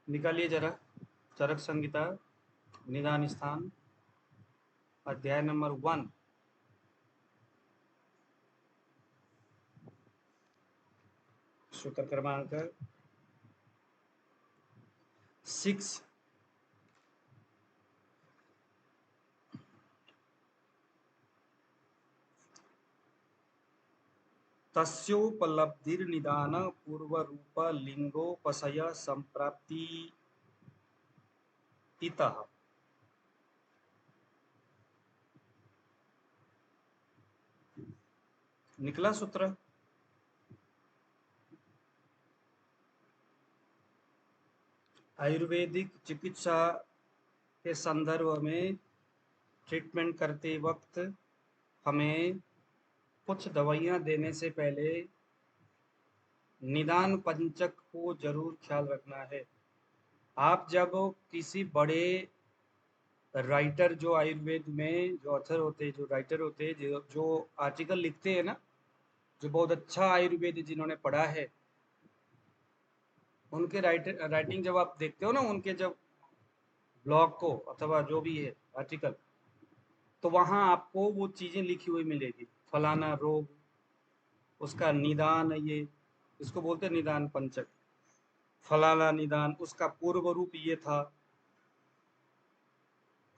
निकालिए जरा चरक संहिता निदान स्थान अध्याय नंबर 1 सूत्र क्रमांक 6। तस्योपलब्धिर्निदान पूर्वरूप लिंगोपसय संप्राप्ति इतः। निकला सूत्र। आयुर्वेदिक चिकित्सा के संदर्भ में ट्रीटमेंट करते वक्त हमें कुछ दवाइयाँ देने से पहले निदान पंचक को जरूर ख्याल रखना है। आप जब किसी बड़े राइटर जो आयुर्वेद में जो ऑथर होते हैं, जो राइटर होते हैं, जो आर्टिकल लिखते हैं ना, जो बहुत अच्छा आयुर्वेद जिन्होंने पढ़ा है, उनके राइटिंग जब आप देखते हो ना, उनके जब ब्लॉग को अथवा जो भी है आर्टिकल, तो वहाँ आपको वो चीज़ें लिखी हुई मिलेगी। फलाना रोग, उसका निदान, ये इसको बोलते हैं निदान पंचक। फलाना निदान, उसका पूर्व रूप ये था,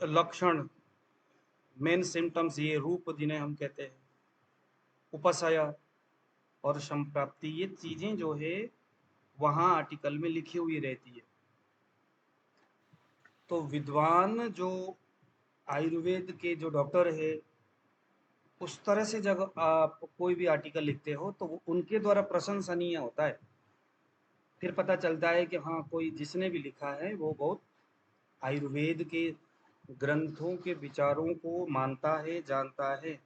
लक्षण, मेन सिम्टम्स ये, रूप जिन्हें हम कहते हैं, उपसय और संप्राप्ति, ये चीजें जो है वहाँ आर्टिकल में लिखी हुई रहती है। तो विद्वान जो आयुर्वेद के जो डॉक्टर है, उस तरह से जब आप कोई भी आर्टिकल लिखते हो तो वो उनके द्वारा प्रशंसनीय होता है। फिर पता चलता है कि हाँ, कोई जिसने भी लिखा है वो बहुत आयुर्वेद के ग्रंथों के विचारों को मानता है, जानता है,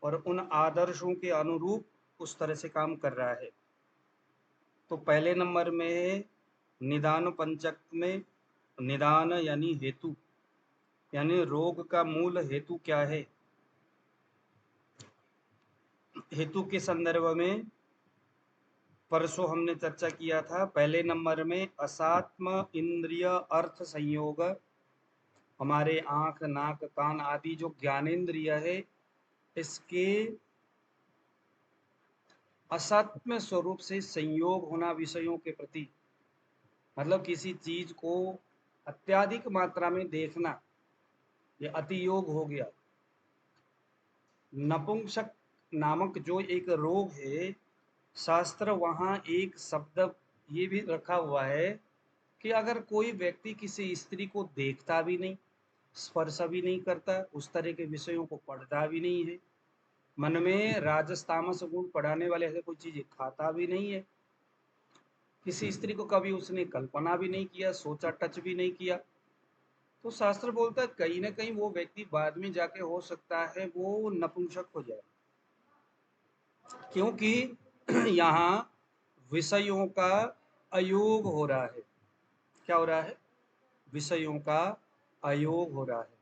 और उन आदर्शों के अनुरूप उस तरह से काम कर रहा है। तो पहले नंबर में निदान पंचक में निदान यानी हेतु, यानी रोग का मूल हेतु क्या है। हेतु के संदर्भ में परसों हमने चर्चा किया था। पहले नंबर में असात्म इंद्रिय अर्थ संयोग, हमारे आंख, नाक, कान आदि जो ज्ञानेंद्रिय है, इसके असात्म स्वरूप से संयोग होना विषयों के प्रति, मतलब किसी चीज को अत्यधिक मात्रा में देखना, ये अतियोग हो गया। नपुंसक नामक जो एक रोग है, शास्त्र वहाँ एक शब्द ये भी रखा हुआ है कि अगर कोई व्यक्ति किसी स्त्री को देखता भी नहीं, स्पर्श भी नहीं करता, उस तरह के विषयों को पढ़ता भी नहीं है, मन में राजस तामस गुण पढ़ाने वाले ऐसे कोई चीज खाता भी नहीं है, किसी स्त्री को कभी उसने कल्पना भी नहीं किया, सोचा, टच भी नहीं किया, तो शास्त्र बोलता है कहीं ना कहीं वो व्यक्ति बाद में जाके हो सकता है वो नपुंसक हो जाए, क्योंकि यहाँ विषयों का अयोग हो रहा है। क्या हो रहा है? विषयों का अयोग हो रहा है।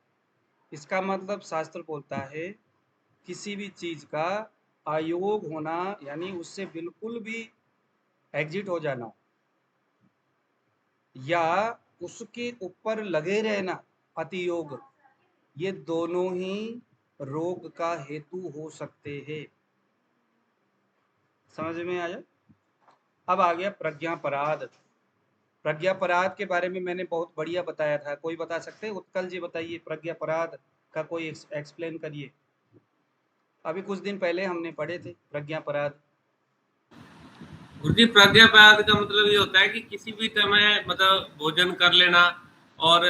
इसका मतलब शास्त्र बोलता है किसी भी चीज का अयोग होना, यानी उससे बिल्कुल भी एग्जिट हो जाना, या उसके ऊपर लगे रहना, अतियोग, ये दोनों ही रोग का हेतु हो सकते हैं। समझ में आया? अब आ गया प्रज्ञापराध। प्रज्ञापराध के बारे में मैंने बहुत बढ़िया बताया था। कोई बता सकते हैं? उत्कल जी बताइए, प्रज्ञापराध का कोई एक्सप्लेन करिए। अभी कुछ दिन पहले हमने पढ़े थे प्रज्ञापराध। गुरुजी, प्रज्ञापात का मतलब ये होता है कि किसी भी समय मतलब भोजन कर लेना और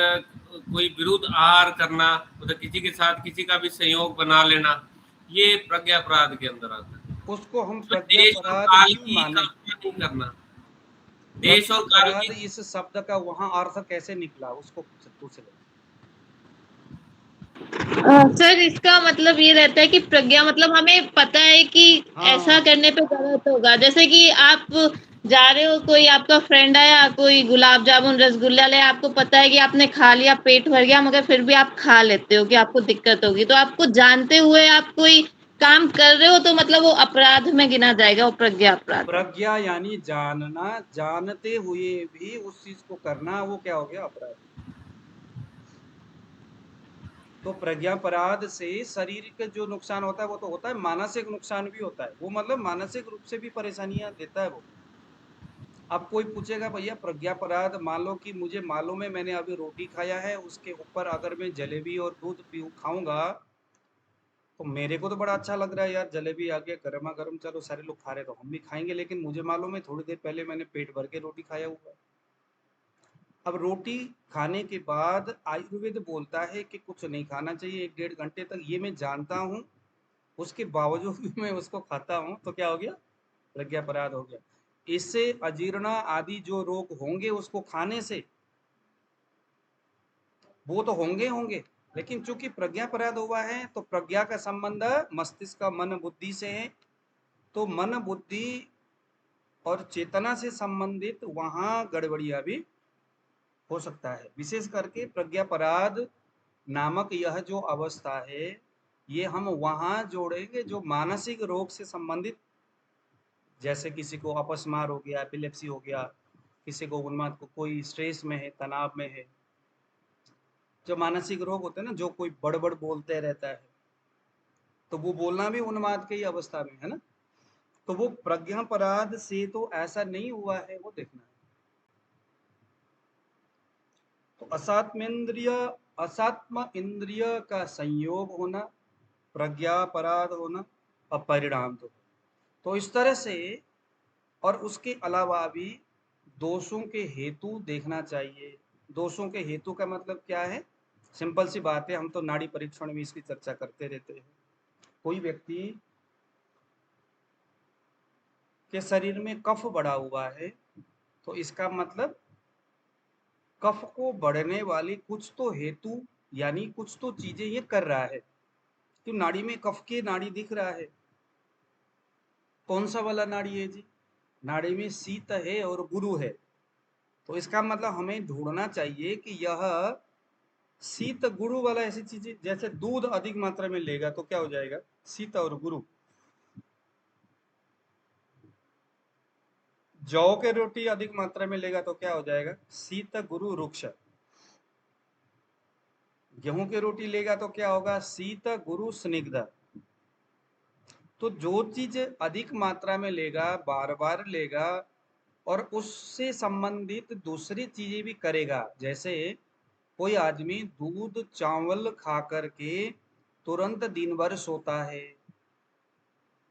कोई विरुद्ध आहार करना, मतलब किसी के साथ किसी का भी संयोग बना लेना, ये प्रज्ञापराध के अंदर आता है। उसको हम उसमें देश और प्रज्ञापराध काल क्यों की माने? कल्पना नहीं करना। देश और काल प्रज्ञापराध की इस शब्द का वहां अर्थ कैसे निकला, उसको पूछ ले। सर, इसका मतलब ये रहता है कि प्रज्ञा मतलब हमें पता है कि ऐसा हाँ, करने पे गलत होगा। जैसे कि आप जा रहे हो, कोई आपका फ्रेंड आया, कोई गुलाब जामुन रसगुल्ला ले, आपको पता है कि आपने खा लिया, पेट भर गया, मगर फिर भी आप खा लेते हो कि आपको दिक्कत होगी, तो आपको जानते हुए आप कोई काम कर रहे हो तो मतलब वो अपराध में गिना जाएगा, वो प्रज्ञा अपराध। प्रज्ञा यानी जानना, जानते हुए भी उस चीज को करना, वो क्या हो गया? अपराध। तो प्रज्ञापराध से शरीर का जो नुकसान होता है वो तो होता है, मानसिक नुकसान भी होता है। वो मतलब मानसिक रूप से भी परेशानियां देता है वो। अब कोई पूछेगा भैया प्रज्ञापराध, मान लो कि मुझे मालूम है मैंने अभी रोटी खाया है, उसके ऊपर अगर मैं जलेबी और दूध पीऊ खाऊंगा तो मेरे को तो बड़ा अच्छा लग रहा है यार, जलेबी आ गया गर्मा गर्म, चलो सारे लोग खा रहे तो हम भी खाएंगे, लेकिन मुझे मालूम है थोड़ी देर पहले मैंने पेट भर के रोटी खाया हुआ है। अब रोटी खाने के बाद आयुर्वेद बोलता है कि कुछ नहीं खाना चाहिए 1-1.5 घंटे तक, ये मैं जानता हूँ, उसके बावजूद भी मैं उसको खाता हूँ, तो क्या हो गया? प्रज्ञापराध हो गया। इससे अजीर्ण आदि जो रोग होंगे उसको खाने से, वो तो होंगे होंगे, लेकिन चूंकि प्रज्ञापराध हुआ है तो प्रज्ञा का संबंध मस्तिष्क का मन बुद्धि से है, तो मन बुद्धि और चेतना से संबंधित वहां गड़बड़िया भी हो सकता है। विशेष करके प्रज्ञापराध नामक यह जो अवस्था है, ये हम वहां जोड़ेंगे जो मानसिक रोग से संबंधित, जैसे किसी को अपस्मार हो गया, एपिलेप्सी हो गया, किसी को उन्माद को, कोई स्ट्रेस में है, तनाव में है, जो मानसिक रोग होते हैं ना, जो कोई बड़बड़ बोलते रहता है, तो वो बोलना भी उन्माद की ही अवस्था में है ना। तो वो प्रज्ञापराध से तो ऐसा नहीं हुआ है, वो देखना है। तो असात्मेंद्रिय, असात्म इंद्रिय का संयोग होना, प्रज्ञापराध होना, अपरिणाम तो इस तरह से। और उसके अलावा भी दोषों के हेतु देखना चाहिए। दोषों के हेतु का मतलब क्या है? सिंपल सी बात है, हम तो नाड़ी परीक्षण में इसकी चर्चा करते रहते हैं। कोई व्यक्ति के शरीर में कफ बढ़ा हुआ है, तो इसका मतलब कफ को बढ़ने वाली कुछ तो हेतु, यानी कुछ तो चीजें ये कर रहा है। तो नाड़ी में कफ की नाड़ी दिख रहा है, कौन सा वाला नाड़ी है जी? नाड़ी में शीत है और गुरु है, तो इसका मतलब हमें ढूंढना चाहिए कि यह शीत गुरु वाला ऐसी चीजें, जैसे दूध अधिक मात्रा में लेगा तो क्या हो जाएगा? शीत और गुरु। जौ के रोटी अधिक मात्रा में लेगा तो क्या हो जाएगा? शीत गुरु रुक्ष। गेहूं की रोटी लेगा तो क्या होगा? शीत गुरु स्निग्ध। तो जो चीज अधिक मात्रा में लेगा, बार बार लेगा, और उससे संबंधित दूसरी चीजें भी करेगा, जैसे कोई आदमी दूध चावल खा करके तुरंत दिन भर सोता है,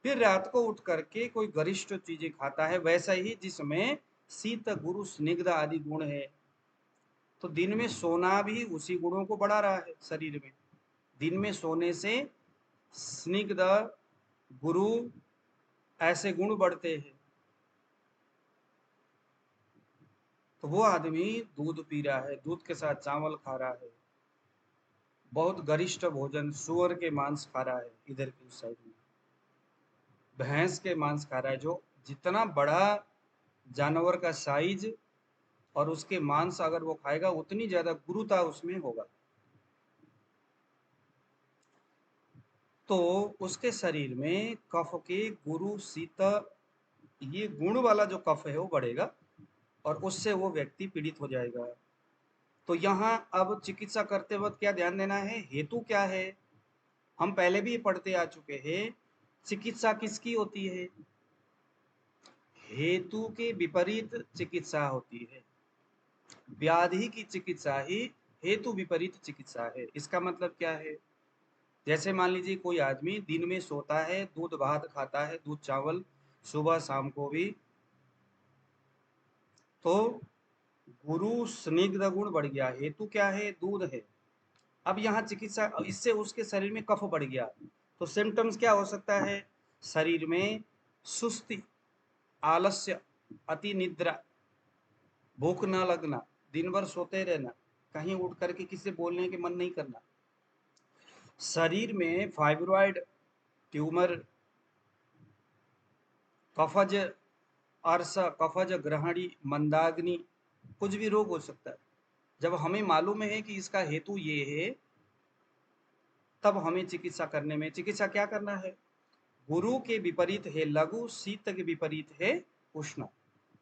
फिर रात को उठ करके कोई गरिष्ठ चीजें खाता है, वैसा ही जिसमें शीत गुरु स्निग्ध आदि गुण है, तो दिन में सोना भी उसी गुणों को बढ़ा रहा है शरीर में। दिन में सोने से स्निग्ध गुरु ऐसे गुण बढ़ते हैं। तो वो आदमी दूध पी रहा है, दूध के साथ चावल खा रहा है, बहुत गरिष्ठ भोजन, सुअर के मांस खा रहा है, इधर की साइड में भैंस के मांस खा रहा है, जो जितना बड़ा जानवर का साइज और उसके मांस अगर वो खाएगा उतनी ज्यादा गुरुता उसमें होगा, तो उसके शरीर में कफ के गुरु शीत, ये गुण वाला जो कफ है वो बढ़ेगा और उससे वो व्यक्ति पीड़ित हो जाएगा। तो यहाँ अब चिकित्सा करते वक्त क्या ध्यान देना है? हेतु क्या है? हम पहले भी पढ़ते आ चुके हैं, चिकित्सा किसकी होती है? हेतु के विपरीत चिकित्सा होती है। व्याधि की चिकित्सा ही हेतु विपरीत चिकित्सा है। इसका मतलब क्या है? जैसे मान लीजिए कोई आदमी दिन में सोता है, दूध भात खाता है, दूध चावल सुबह शाम को भी, तो गुरु स्निग्ध गुण बढ़ गया, हेतु क्या है? दूध है। अब यहाँ चिकित्सा, इससे उसके शरीर में कफ बढ़ गया, तो सिम्टम्स क्या हो सकता है? शरीर में सुस्ती, आलस्य, अति निद्रा, भूख न लगना, दिन भर सोते रहना, कहीं उठ करके किसी से बोलने के मन नहीं करना, शरीर में फाइब्रॉइड, ट्यूमर, कफज अर्श, कफज ग्रहणी, मंदाग्नि, कुछ भी रोग हो सकता है। जब हमें मालूम है कि इसका हेतु ये है, तब हमें चिकित्सा करने में, चिकित्सा क्या करना है? गुरु के विपरीत है लघु, शीत के विपरीत है उष्ण।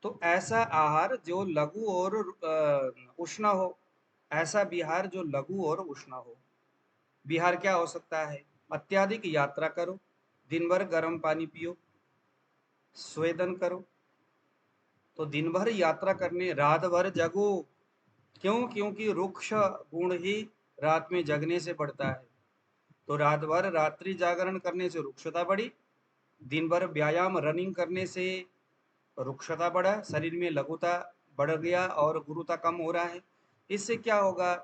तो ऐसा आहार जो लघु और उष्ण हो, ऐसा विहार जो लघु और उष्ण हो। विहार क्या हो सकता है? अत्यधिक यात्रा करो, दिन भर गर्म पानी पियो, स्वेदन करो। तो दिन भर यात्रा करने, रात भर जगो। क्यों? क्योंकि रुक्ष गुण ही रात में जगने से बढ़ता है। तो रात भर रात्रि जागरण करने से रुक्षता बढ़ी, दिन भर व्यायाम रनिंग करने से रुक्षता बढ़ा, शरीर में लघुता बढ़ गया और गुरुता कम हो रहा है। इससे क्या होगा?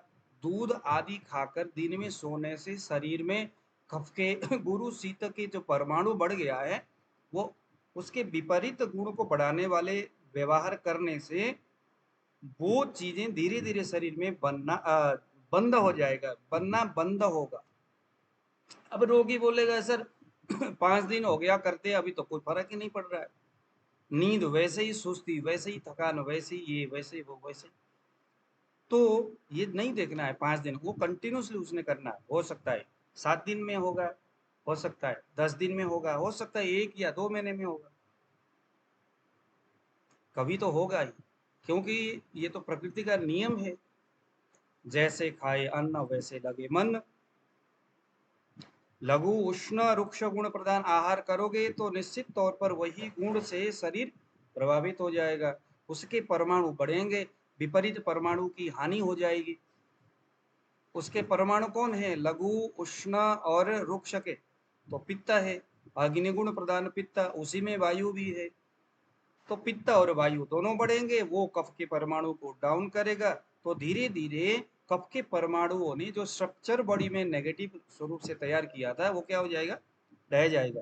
दूध आदि खाकर दिन में सोने से शरीर में कफ के गुरु शीत के जो परमाणु बढ़ गया है, वो उसके विपरीत गुण को बढ़ाने वाले व्यवहार करने से वो चीजें धीरे धीरे शरीर में बनना बंद हो जाएगा, बनना बंद होगा। अब रोगी बोलेगा सर 5 दिन हो गया करते, अभी तो कोई फर्क ही नहीं पड़ रहा है, नींद वैसे ही, सुस्ती वैसे ही, थकान वैसे ही, ये वैसे वो वैसे। तो ये नहीं देखना है 5 दिन, वो कंटिन्यूसली उसने करना है। हो सकता है 7 दिन में होगा, हो सकता है 10 दिन में होगा, हो सकता है 1 या 2 महीने में होगा, कभी तो होगा ही। क्योंकि ये तो प्रकृति का नियम है, जैसे खाए अन्न वैसे लगे मन। लघु उष्ण रुक्ष गुण प्रधान आहार करोगे तो निश्चित तौर पर वही गुण से शरीर प्रभावित हो जाएगा, उसके परमाणु बढ़ेंगे, विपरीत परमाणु की हानि हो जाएगी। उसके परमाणु कौन है? लघु उष्ण और रुक्ष के। तो पित्त है, अग्निगुण प्रधान पित्त, उसी में वायु भी है। तो पित्त और वायु दोनों बढ़ेंगे, वो कफ के परमाणु को डाउन करेगा। तो धीरे धीरे कफ के परमाणुओं ने जो स्ट्रक्चर बॉडी में नेगेटिव स्वरूप से तैयार किया था, वो क्या हो जाएगा? ढह जाएगा।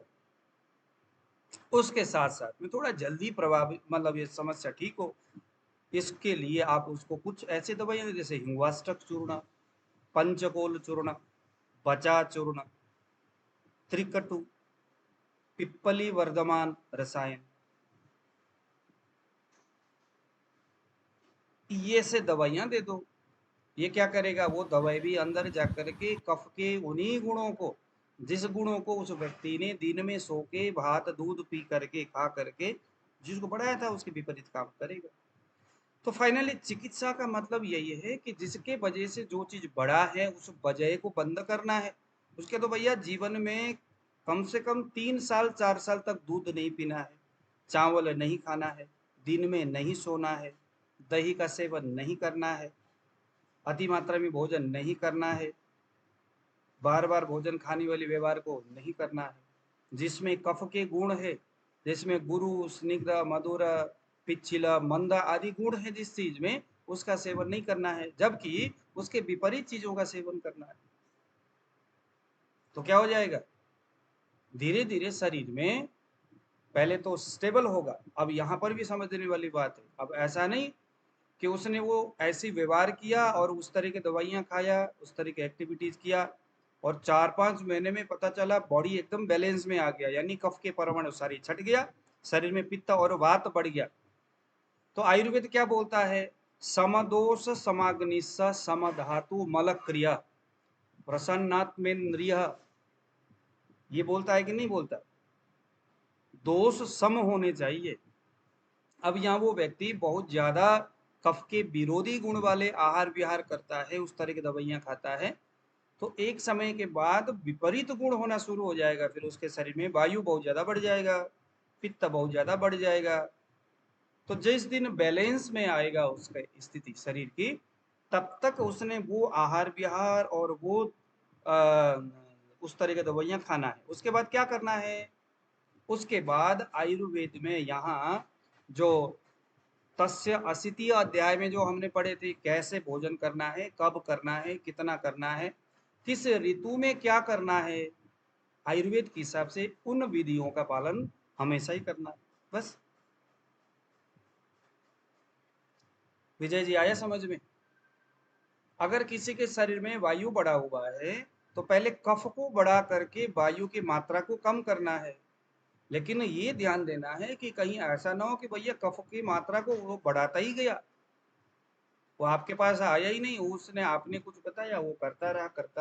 उसके साथ साथ में थोड़ा जल्दी प्रभावित, मतलब ये समस्या ठीक हो, इसके लिए आप उसको कुछ ऐसे दवाइयां, जैसे हिंगवाष्टक चूर्ण, पंचकोल चूर्ण, बचा चूर्ण, त्रिकटु, पिप्पली वर्धमान रसायन, ये से दवाइयां दे दो। ये क्या करेगा? वो दवाई भी अंदर जाकर के कफ के उन्हीं गुणों को, जिस गुणों को उस व्यक्ति ने दिन में सो के भात दूध पी करके खा करके जिसको बढ़ाया था, उसके विपरीत काम करेगा। तो फाइनली चिकित्सा का मतलब यही है कि जिसके वजह से जो चीज बढ़ा है, उस वजह को बंद करना है। उसके तो भैया जीवन में कम से कम 3 साल 4 साल तक दूध नहीं पीना है, चावल नहीं खाना है, दिन में नहीं सोना है, दही का सेवन नहीं करना है, अति मात्रा में भोजन नहीं करना है, बार बार भोजन खाने वाले व्यवहार को नहीं करना है। जिसमें कफ के गुण है, जिसमें गुरु स्निग्ध मधुर पिच्छिल मंद आदि गुण है, जिस चीज में उसका सेवन नहीं करना है, जबकि उसके विपरीत चीजों का सेवन करना है। तो क्या हो जाएगा? धीरे धीरे शरीर में पहले तो स्टेबल होगा। अब यहाँ पर भी समझने वाली बात है, अब ऐसा नहीं कि उसने वो ऐसी व्यवहार किया और उस तरह की दवाइयाँ खाया, उस तरह की एक्टिविटीज किया और 4-5 महीने में पता चला बॉडी एकदम बैलेंस में आ गया, यानी कफ के परमाणु सारी छट गया, शरीर में पित्त और वात बढ़ गया। तो आयुर्वेद क्या बोलता है? समदोष समाग्निश समधातु मल क्रिया प्रसन्नात्मेन्द्रिय, ये बोलता है कि नहीं बोलता? दोष सम होने चाहिए। अब यहाँ वो व्यक्ति बहुत ज्यादा कफ के विरोधी गुण वाले आहार विहार करता है, उस तरह की दवाइयां खाता है, तो एक समय के बाद विपरीत गुण होना शुरू हो जाएगा। फिर उसके शरीर में वायु बहुत ज्यादा बढ़ जाएगा, पित्त बहुत ज्यादा बढ़ जाएगा। तो जिस दिन बैलेंस में आएगा उसका स्थिति शरीर की, तब तक उसने वो आहार विहार और वो उस तरह की दवाइयां खाना है। उसके बाद क्या करना है? उसके बाद आयुर्वेद में यहाँ जो तस्य 80 अध्याय में जो हमने पढ़े थे, कैसे भोजन करना है, कब करना है, कितना करना है, किस ऋतु में क्या करना है, आयुर्वेद के हिसाब से उन विधियों का पालन हमेशा ही करना है। बस विजय जी, आया समझ में? अगर किसी के शरीर में वायु बढ़ा हुआ है, तो पहले कफ को बढ़ा करके वायु की मात्रा को कम करना है। लेकिन ये ध्यान देना है कि कहीं ऐसा ना हो कि भैया कफ की मात्रा को वो बढ़ाता ही गया, वो आपके पास आया ही नहीं, उसने आपने कुछ बताया, वो करता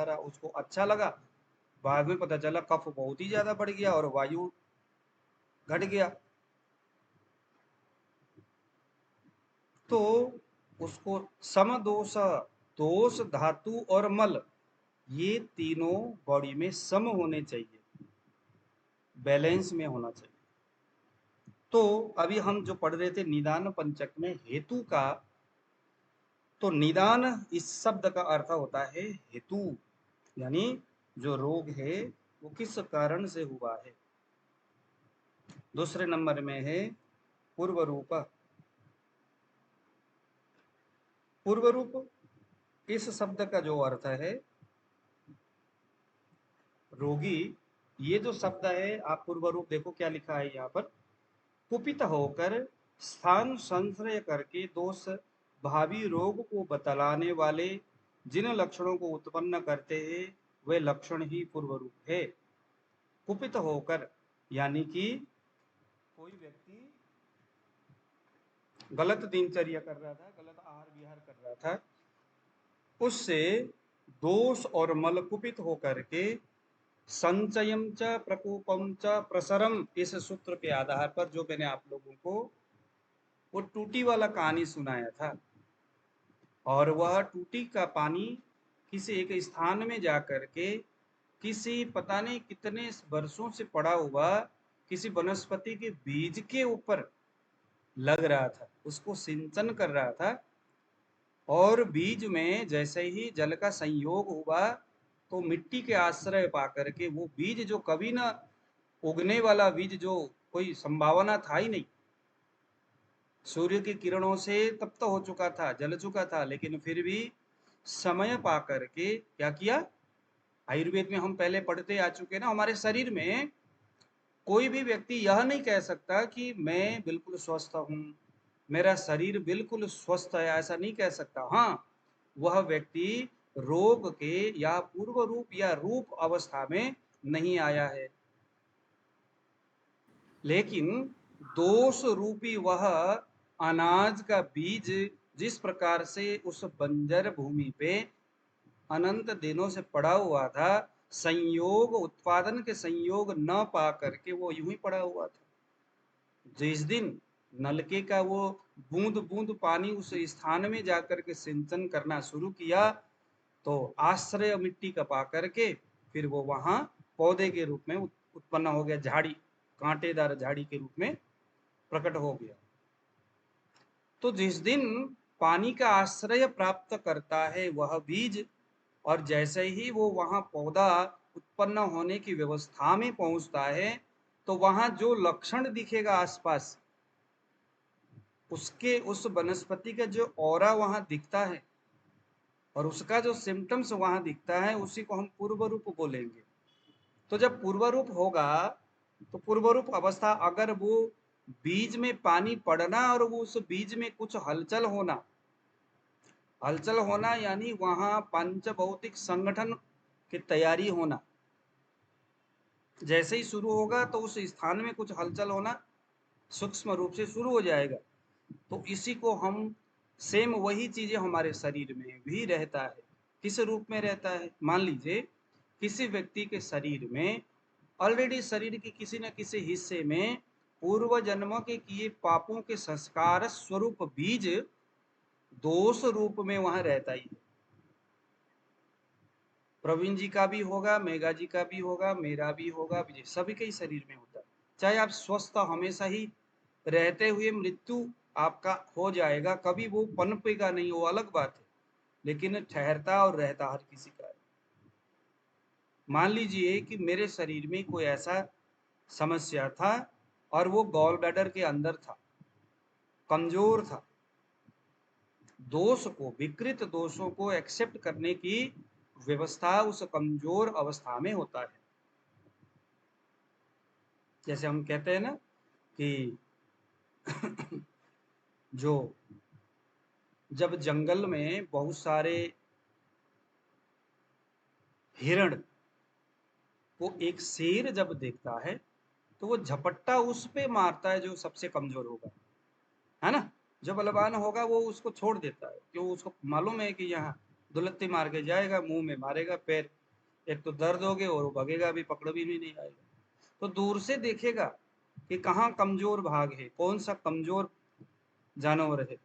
रहा, उसको अच्छा लगा, बाद में पता चला कफ बहुत ही ज्यादा बढ़ गया और वायु घट गया। तो उसको समदोष, दोष, धातु और मल, ये तीनों बॉडी में सम होने चाहिए, बैलेंस में होना चाहिए। तो अभी हम जो पढ़ रहे थे निदान पंचक में हेतु का, तो निदान इस शब्द का अर्थ होता है हेतु, यानी जो रोग है वो किस कारण से हुआ है। दूसरे नंबर में है पूर्व रूप। पूर्व रूप इस शब्द का जो अर्थ है रोगी, ये जो शब्द है, आप पूर्व रूप देखो क्या लिखा है यहाँ पर, कुपित होकर स्थान संश्रय करके दोष भावी रोग को बतलाने वाले जिन लक्षणों को उत्पन्न करते हैं वे लक्षण ही पूर्व रूप है। कुपित होकर यानी कि कोई व्यक्ति गलत दिनचर्या कर रहा था, गलत आहार विहार कर रहा था, उससे दोष और मल कुपित होकर के संचयम च प्रकोपम च प्रसरम, इस सूत्र के आधार पर जो मैंने आप लोगों को वो टूटी वाला कहानी सुनाया था, और वह टूटी का पानी किसी एक स्थान में जाकर के किसी पता नहीं कितने वर्षों से पड़ा हुआ किसी वनस्पति के बीज के ऊपर लग रहा था, उसको सिंचन कर रहा था, और बीज में जैसे ही जल का संयोग हुआ तो मिट्टी के आश्रय पा करके वो बीज जो कभी ना उगने वाला बीज, जो कोई संभावना था ही नहीं, सूर्य की किरणों से तप्त हो चुका था, जल चुका था, लेकिन फिर भी समय पा करके क्या किया। आयुर्वेद में हम पहले पढ़ते आ चुके ना, हमारे शरीर में कोई भी व्यक्ति यह नहीं कह सकता कि मैं बिल्कुल स्वस्थ हूं, मेरा शरीर बिल्कुल स्वस्थ है, ऐसा नहीं कह सकता। हाँ, वह व्यक्ति रोग के या पूर्व रूप या रूप अवस्था में नहीं आया है, लेकिन दोष रूपी वह अनाज का बीज जिस प्रकार से उस बंजर भूमि पे अनंत दिनों से पड़ा हुआ था, संयोग उत्पादन के संयोग न पा करके वो यूं ही पड़ा हुआ था। जिस दिन नलके का वो बूंद बूंद पानी उस स्थान में जाकर के सिंचन करना शुरू किया, तो आश्रय मिट्टी का पा करके फिर वो वहां पौधे के रूप में उत्पन्न हो गया, झाड़ी, कांटेदार झाड़ी के रूप में प्रकट हो गया। तो जिस दिन पानी का आश्रय प्राप्त करता है वह बीज, और जैसे ही वो वहां पौधा उत्पन्न होने की व्यवस्था में पहुंचता है, तो वहां जो लक्षण दिखेगा आसपास, उसके उस वनस्पति का जो ऑरा वहां दिखता है और उसका जो सिम्टम्स वहां दिखता है, उसी को हम पूर्व रूप बोलेंगे। तो जब पूर्व रूप होगा, तो पूर्व रूप अवस्था, अगर वो बीज में पानी पड़ना और वो उस बीज में कुछ हलचल होना, हलचल होना यानी वहां पंच भौतिक संगठन की तैयारी होना, जैसे ही शुरू होगा तो उस स्थान में कुछ हलचल होना सूक्ष्म रूप से शुरू हो जाएगा। तो इसी को हम, सेम वही चीजें हमारे शरीर में भी रहता है। किस रूप में रहता है? मान लीजिए किसी व्यक्ति के शरीर में ऑलरेडी शरीर के किसी न किसी हिस्से में पूर्व जन्मों के किए पापों के संस्कार स्वरूप बीज दोष रूप में वहां रहता ही है। प्रवीण जी का भी होगा, मेघा जी का भी होगा, मेरा भी होगा, विजय, सभी के ही शरीर में होता है। चाहे आप स्वस्थ हमेशा ही रहते हुए मृत्यु आपका हो जाएगा, कभी वो पनपेगा नहीं, वो अलग बात है, लेकिन ठहरता और रहता हर किसी का है। मान लीजिए कि मेरे शरीर में कोई ऐसा समस्या था और वो गॉल ब्लैडर के अंदर था, कमजोर था, दोष को, विकृत दोषों को एक्सेप्ट करने की व्यवस्था उस कमजोर अवस्था में होता है। जैसे हम कहते हैं ना कि जो जब जंगल में बहुत सारे हिरण को एक शेर जब देखता है तो वो झपट्टा उस पे मारता है जो सबसे कमजोर होगा, है ना। जो बलवान होगा वो उसको छोड़ देता है, क्यों? उसको मालूम है कि यहाँ दुलत्ती मार के जाएगा, मुंह में मारेगा, पैर एक तो दर्द होगे और वो भगेगा भी, पकड़ भी नहीं आएगा। तो दूर से देखेगा कि कहाँ कमजोर भाग है, कौन सा कमजोर जानवर है,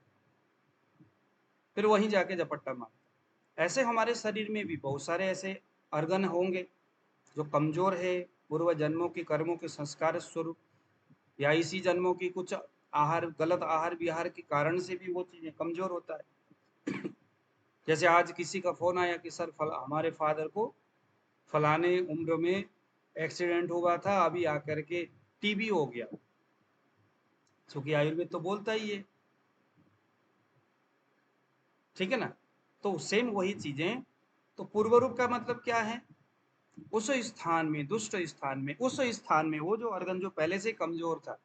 फिर वहीं जाके झपट्टा मारता। ऐसे हमारे शरीर में भी बहुत सारे ऐसे अर्गन होंगे जो कमजोर है, पूर्व जन्मों के कर्मों के संस्कार स्वरूप, या इसी जन्मों की कुछ आहार, गलत आहार विहार के कारण से भी वो चीजें कमजोर होता है। जैसे आज किसी का फोन आया कि सर हमारे फादर को फलाने उम्र में एक्सीडेंट हुआ था, अभी आकर के टीबी हो गया, क्योंकि आयुर्वेद तो बोलता ही है, ठीक है ना। तो सेम वही चीजें, तो पूर्व रूप का मतलब क्या है, उस स्थान में, दुष्ट स्थान में, उस स्थान में वो जो अर्गन जो पहले से कमजोर था,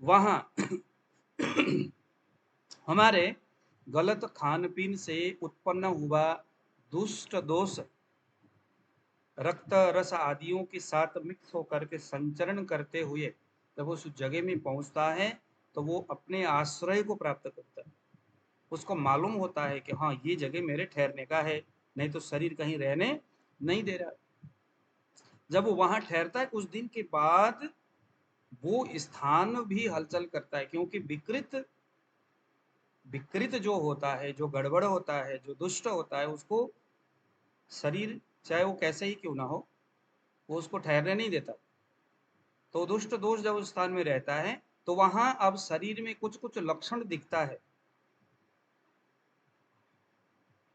वहां हमारे गलत खान पीन से उत्पन्न हुआ दुष्ट दोष रक्त रस आदियों के साथ मिक्स होकर के संचरण करते हुए जब उस जगह में पहुंचता है तो वो अपने आश्रय को प्राप्त करता है। उसको मालूम होता है कि हाँ ये जगह मेरे ठहरने का है, नहीं तो शरीर कहीं रहने नहीं दे रहा। जब वो वहां ठहरता है कुछ दिन के बाद वो स्थान भी हलचल करता है, क्योंकि विकृत विकृत जो होता है, जो गड़बड़ होता है, जो दुष्ट होता है, उसको शरीर चाहे वो कैसे ही क्यों ना हो, वो उसको ठहरने नहीं देता। तो दुष्ट दोष जब उस स्थान में रहता है तो वहां अब शरीर में कुछ कुछ लक्षण दिखता है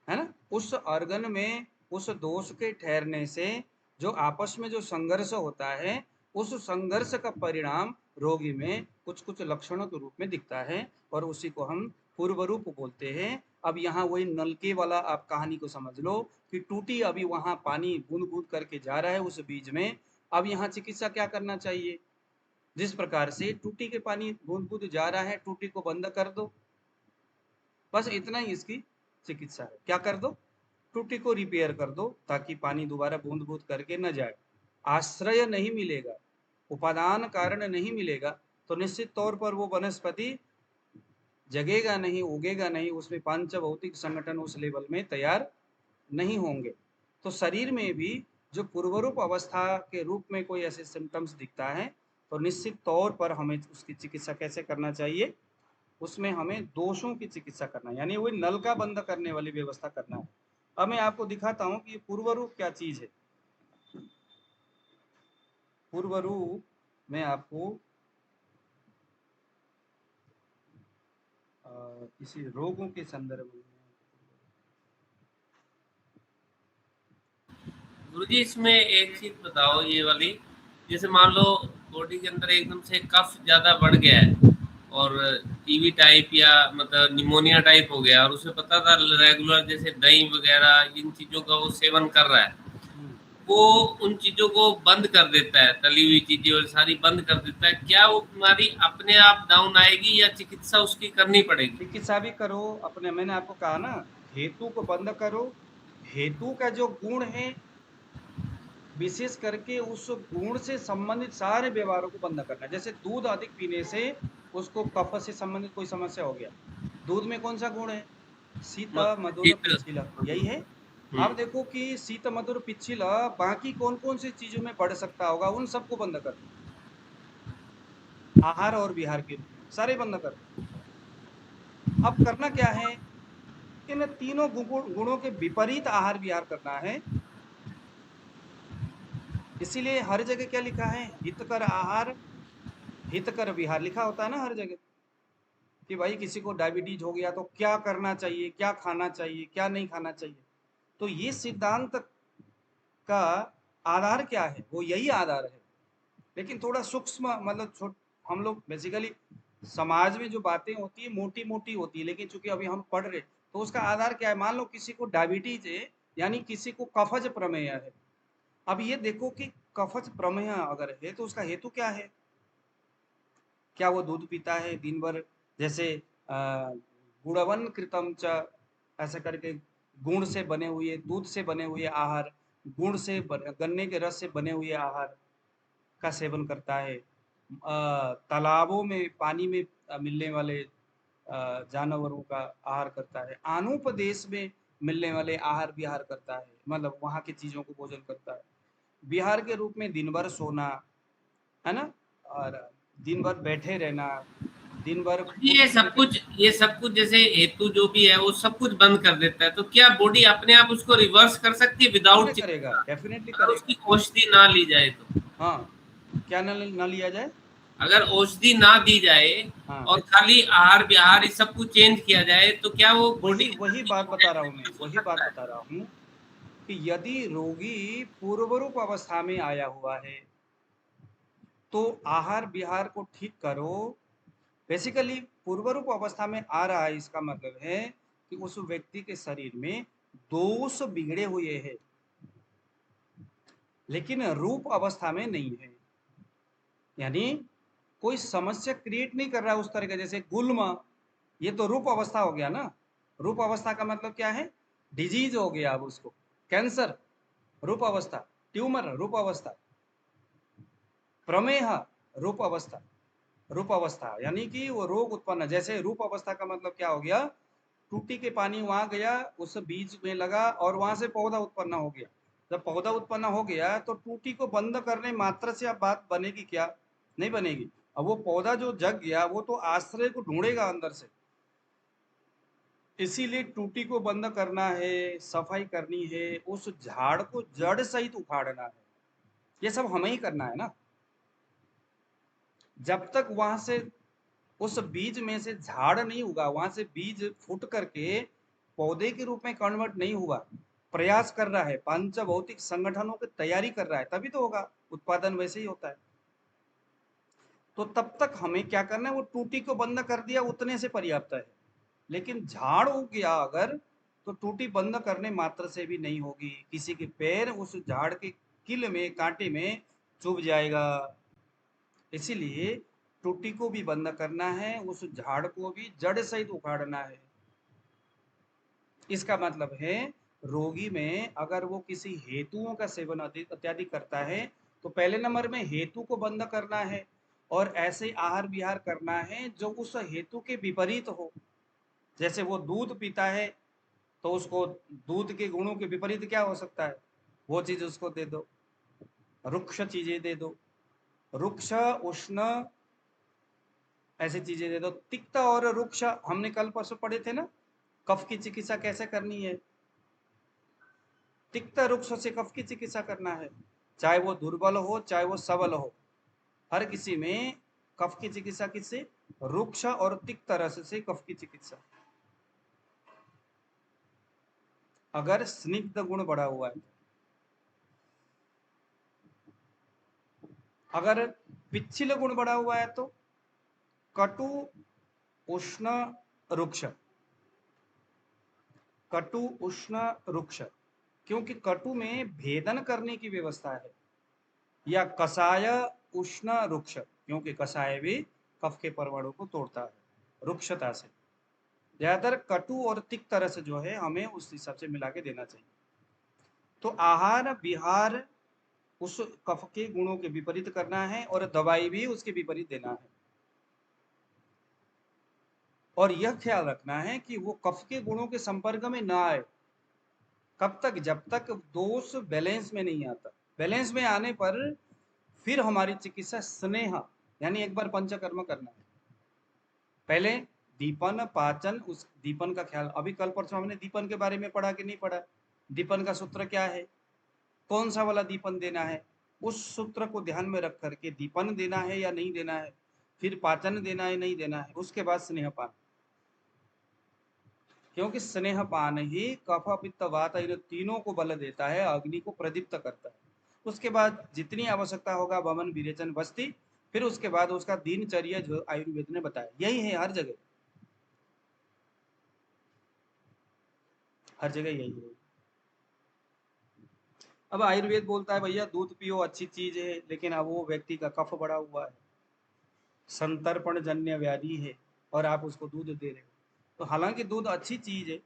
ना। उस अर्गन में उस दोष के ठहरने से जो आपस में जो संघर्ष होता है, उस संघर्ष का परिणाम रोगी में कुछ कुछ लक्षणों के रूप में दिखता है, और उसी को हम पूर्व रूप बोलते हैं। अब यहाँ वही नलके वाला आप कहानी को समझ लो कि टूटी अभी वहां पानी बूंद बूंद करके जा रहा है उस बीज में। अब यहाँ चिकित्सा क्या करना चाहिए, जिस प्रकार से टूटी के पानी बूंद बूंद जा रहा है, टूटी को बंद कर दो, बस इतना ही इसकी चिकित्सा है। क्या कर दो, टूटी को रिपेयर कर दो ताकि पानी दोबारा बूंद बूंद करके न जाए। आश्रय नहीं मिलेगा, उपादान कारण नहीं मिलेगा, तो निश्चित तौर पर वो वनस्पति जगेगा नहीं, उगेगा नहीं, उसमें पांच भौतिक संगठन उस लेवल में तैयार नहीं होंगे। तो शरीर में भी जो पूर्वरूप अवस्था के रूप में कोई ऐसे सिम्टम्स दिखता है तो निश्चित तौर पर हमें उसकी चिकित्सा कैसे करना चाहिए, उसमें हमें दोषों की चिकित्सा करना है, यानी वही नल का बंद करने वाली व्यवस्था करना है। अब मैं आपको दिखाता हूं कि ये पूर्व रूप क्या चीज है। पूर्व रूप में आपको किसी रोगों के संदर्भ में, गुरुजी इसमें एक चीज बताओ ये वाली, जैसे मान लो बॉडी के अंदर एकदम से कफ ज्यादा बढ़ गया है और टीबी टाइप या मतलब निमोनिया टाइप हो गया, और उसे पता था रेगुलर जैसे दही वगैरह इन चीजों का वो सेवन कर रहा है, वो उन चीजों को बंद कर देता है, तली हुई चीजें और सारी बंद कर देता है, क्या वो बीमारी अपने आप डाउन आएगी या चिकित्सा उसकी करनी पड़ेगी? चिकित्सा भी करो अपने, मैंने आपको कहा ना, हेतु को बंद करो। हेतु का जो गुण है, विशेष करके उस गुण से संबंधित सारे व्यवहारों को बंद करना। जैसे दूध अधिक पीने से उसको कफ से संबंधित कोई समस्या हो गया, दूध में कौन सा गुण है, शीत मधुर शीत। पिच्छिला, यही है। आप देखो कि शीत मधुर पिच्छिला बाकी कौन कौन सी चीजों में बढ़ सकता होगा, उन सबको बंद कर दो, आहार और विहार के रूप में सारे बंद कर दो। अब करना क्या है, इन तीनों गुणों के विपरीत आहार विहार करना है। इसीलिए हर जगह क्या लिखा है, हितकर आहार हितकर विहार लिखा होता है ना हर जगह, कि भाई किसी को डायबिटीज हो गया तो क्या करना चाहिए, क्या खाना चाहिए, क्या नहीं खाना चाहिए। तो ये सिद्धांत का आधार क्या है, वो यही आधार है। लेकिन थोड़ा सूक्ष्म, मतलब हम लोग बेसिकली समाज में जो बातें होती है मोटी मोटी होती है, लेकिन चूंकि अभी हम पढ़ रहे तो उसका आधार क्या है। मान लो किसी को डायबिटीज है, यानी किसी को कफज प्रमेय है। अब ये देखो कि कफज प्रमेय अगर है तो उसका हेतु क्या है, क्या वो दूध पीता है दिन भर, जैसे गुणवन कृतम च, ऐसा करके गुण से बने हुए, दूध से बने हुए आहार, गुण से गन्ने के रस से बने हुए आहार का सेवन करता है, तालाबों में पानी में मिलने वाले जानवरों का आहार करता है, आनुपदेश में मिलने वाले आहार विहार करता है, मतलब वहाँ की चीज़ों को भोजन करता है। विहार के रूप में दिन भर सोना, है ना? और दिन भर बैठे रहना, दिन भर ये कुछ न सब कुछ ये सब कुछ जैसे हेतु जो भी है वो सब कुछ बंद कर देता है, तो क्या बॉडी अपने आप उसको रिवर्स कर सकती है विदाउट पूरे करेगा, चिकित्सा, डेफ़िनेटली अगर करेगा। उसकी औषधि ना ली जाए तो? हाँ, क्या ना लिया जाए? अगर औषधि ना दी जाए हाँ, और खाली आहार विहार इस सब कुछ चेंज किया जाए तो क्या वो बॉडी वही वही बात बता रहा हूँ मैं, वही बात बता रहा हूँ कि यदि रोगी पूर्वरूप अवस्था में आया हुआ है, तो आहार विहार को ठीक करो। बेसिकली पूर्वरूप अवस्था में आ रहा है, इसका मतलब है कि उस व्यक्ति के शरीर में दोष बिगड़े हुए हैं, लेकिन रूप अवस्था में नहीं है। यानी कोई समस्या क्रिएट नहीं कर रहा है उस तरह का, जैसे गुल्म, ये तो रूप अवस्था हो गया ना। रूप अवस्था का मतलब क्या है? डिजीज हो गया। अब उसको कैंसर रूप अवस्था, ट्यूमर रूप अवस्था, प्रमेह रूप अवस्था। रूप अवस्था यानी कि वो रोग उत्पन्न, जैसे रूप अवस्था का मतलब क्या हो गया? टूटी के पानी वहां गया, उस बीज में लगा और वहां से पौधा उत्पन्न हो गया। जब पौधा उत्पन्न हो गया तो टूटी को बंद करने मात्र से अब बात बनेगी क्या? नहीं बनेगी। अब वो पौधा जो जग गया वो तो आश्रय को ढूंढेगा अंदर से। इसीलिए टूटी को बंद करना है, सफाई करनी है, उस झाड़ को जड़ सहित उखाड़ना है। ये सब हमें ही करना है ना। जब तक वहां से उस बीज में से झाड़ नहीं उगा, वहां से बीज फूट करके पौधे के रूप में कन्वर्ट नहीं हुआ, प्रयास कर रहा है, पंच भौतिक संगठनों की तैयारी कर रहा है, तभी तो होगा। उत्पादन वैसे ही होता है। तो तब तक हमें क्या करना है? वो टूटी को बंद कर दिया, उतने से पर्याप्त है। लेकिन झाड़ उग गया अगर, तो टूटी बंद करने मात्र से भी नहीं होगी। किसी के पैर उस झाड़ के किल में, कांटे में चुभ जाएगा। इसीलिए टूटी को भी बंद करना है, उस झाड़ को भी जड़ सहित उखाड़ना है। इसका मतलब है रोगी में अगर वो किसी हेतुओं का सेवन इत्यादि करता है, तो पहले नंबर में हेतु को बंद करना है और ऐसे आहार विहार करना है जो उस हेतु के विपरीत हो। जैसे वो दूध पीता है, तो उसको दूध के गुणों के विपरीत क्या हो सकता है? वो चीज उसको दे दो, रुक्ष चीजें दे दो, रुक्ष उष्ण ऐसी चीजें दे दो। तिक्त और रुक्ष हमने कल परसों पढ़े थे ना, कफ की चिकित्सा कैसे करनी है। तिक्त रुक्ष से कफ की चिकित्सा करना है, चाहे वो दुर्बल हो चाहे वो सबल हो, हर किसी में कफ की चिकित्सा किससे? रुक्ष और तिक्त रस से कफ की चिकित्सा। अगर स्निग्ध गुण बढ़ा हुआ है, अगर पिच्छिल गुण बढ़ा हुआ है, तो कटु उष्ण रुक्ष, कटु उष्ण रुक्ष, क्योंकि कटु में भेदन करने की व्यवस्था है। या कषाय उष्ण रुक्ष, क्योंकि कषाय भी कफ के परमाणु को तोड़ता है रुक्षता से। ज्यादातर कटु और तिक्त रस जो है हमें उस हिसाब से मिला के देना चाहिए। तो आहार विहार उस कफ के गुणों के विपरीत करना है और दवाई भी उसके विपरीत देना है। और यह ख्याल रखना है कि वो कफ के गुणों के संपर्क में ना आए। कब तक? जब तक दोष बैलेंस में नहीं आता। बैलेंस में आने पर फिर हमारी चिकित्सा स्नेह, यानी एक बार पंचकर्म करना है। पहले दीपन पाचन, उस दीपन का ख्याल। अभी कल परसों हमने दीपन के बारे में पढ़ा कि नहीं पढ़ा? दीपन का सूत्र क्या है, कौन सा वाला दीपन देना है, उस सूत्र को ध्यान में रख करके दीपन देना है या नहीं देना है, फिर पाचन देना है नहीं देना है, उसके बाद स्नेहपान। क्योंकि स्नेहपान ही कफ पित्त वात इन तीनों को बल देता है, अग्नि को प्रदीप्त करता है। उसके बाद जितनी आवश्यकता होगा वमन विरेचन बस्ती, फिर उसके बाद उसका दिनचर्या जो आयुर्वेद ने बताया, यही है हर जगह, हर जगह यही है। अब आयुर्वेद बोलता है भैया दूध पियो, अच्छी चीज है, लेकिन अब वो व्यक्ति का कफ बढ़ा हुआ है, संतर्पण जन्य व्याधि है, और आप उसको दूध दे रहे हो। तो हालांकि दूध अच्छी चीज है,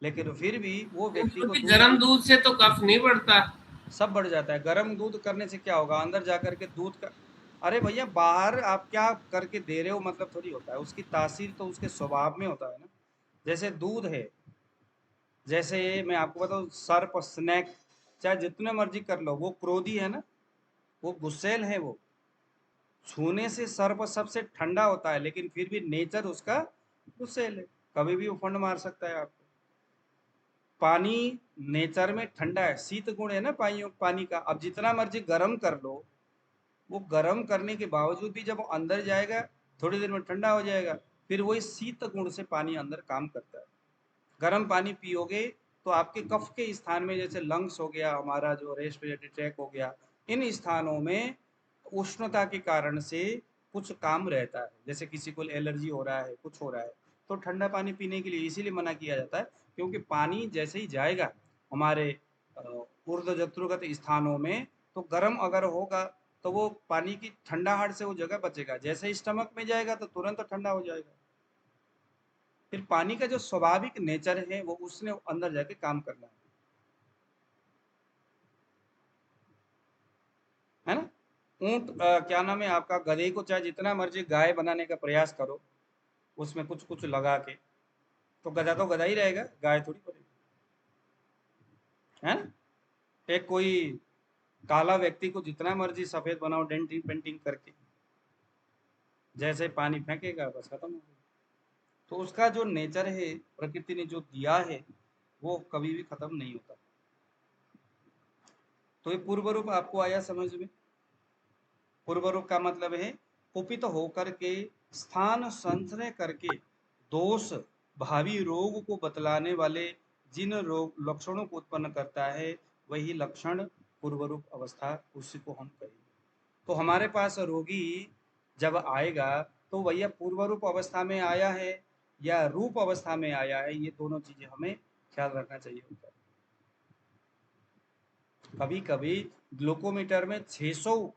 लेकिन फिर भी वो व्यक्ति को क्योंकि दूध गर्म पी, दूध से तो कफ नहीं बढ़ता। सब बढ़ जाता है। गर्म दूध करने से क्या होगा? अंदर जाकर के दूध का, अरे भैया बाहर आप क्या करके दे रहे हो मतलब थोड़ी होता है, उसकी तासीर तो उसके स्वभाव में होता है ना। जैसे दूध है, जैसे मैं आपको बताऊं, सर्प, स्नेक, चाहे जितने मर्जी कर लो, वो क्रोधी है ना, वो गुस्सैल है, वो छूने से सर्प सबसे ठंडा होता है, लेकिन फिर भी नेचर उसका गुस्सैल है, कभी भी उफंड मार सकता है आपको। पानी नेचर में ठंडा है, शीत गुण है ना पानी का। अब जितना मर्जी गर्म कर लो, वो गर्म करने के बावजूद भी जब वो अंदर जाएगा, थोड़ी देर में ठंडा हो जाएगा, फिर वही शीत गुण से पानी अंदर काम करता है। गर्म पानी पियोगे तो आपके कफ के स्थान में, जैसे लंग्स हो गया, हमारा जो रेस्पिरेटरी ट्रैक हो गया, इन स्थानों में उष्णता के कारण से कुछ काम रहता है, जैसे किसी को एलर्जी हो रहा है, कुछ हो रहा है, तो ठंडा पानी पीने के लिए इसीलिए मना किया जाता है, क्योंकि पानी जैसे ही जाएगा हमारे ऊर्ध्व जत्रुगत स्थानों में, तो गर्म अगर होगा तो वो पानी की ठंडाहट से वो जगह बचेगा, जैसे ही स्टमक में जाएगा तो तुरंत ठंडा हो जाएगा। फिर पानी का जो स्वाभाविक नेचर है वो उसने अंदर जाके काम करना है ना। ऊंट, क्या नाम है आपका, गधे को चाहे जितना मर्जी गाय बनाने का प्रयास करो, उसमें कुछ कुछ लगा के, तो गधा तो गधा ही रहेगा, गाय थोड़ी बनेगी, है ना। एक कोई काला व्यक्ति को जितना मर्जी सफेद बनाओ डेंटिंग पेंटिंग करके, जैसे पानी फेंकेगा बस खत्म हो गया। तो उसका जो नेचर है, प्रकृति ने जो दिया है, वो कभी भी खत्म नहीं होता। तो ये पूर्व रूप आपको आया समझ में। पूर्व रूप का मतलब है कुपित होकर के, स्थान संचय करके, दोष, भावी रोग को बतलाने वाले जिन रोग लक्षणों को उत्पन्न करता है, वही लक्षण पूर्व रूप अवस्था, उसी को हम कहेंगे। तो हमारे पास रोगी जब आएगा तो भैया पूर्व रूप अवस्था में आया है या रूप अवस्था में आया है, ये दोनों चीजें हमें ख्याल रखना चाहिए होता है। कभी कभी ग्लूकोमीटर में 600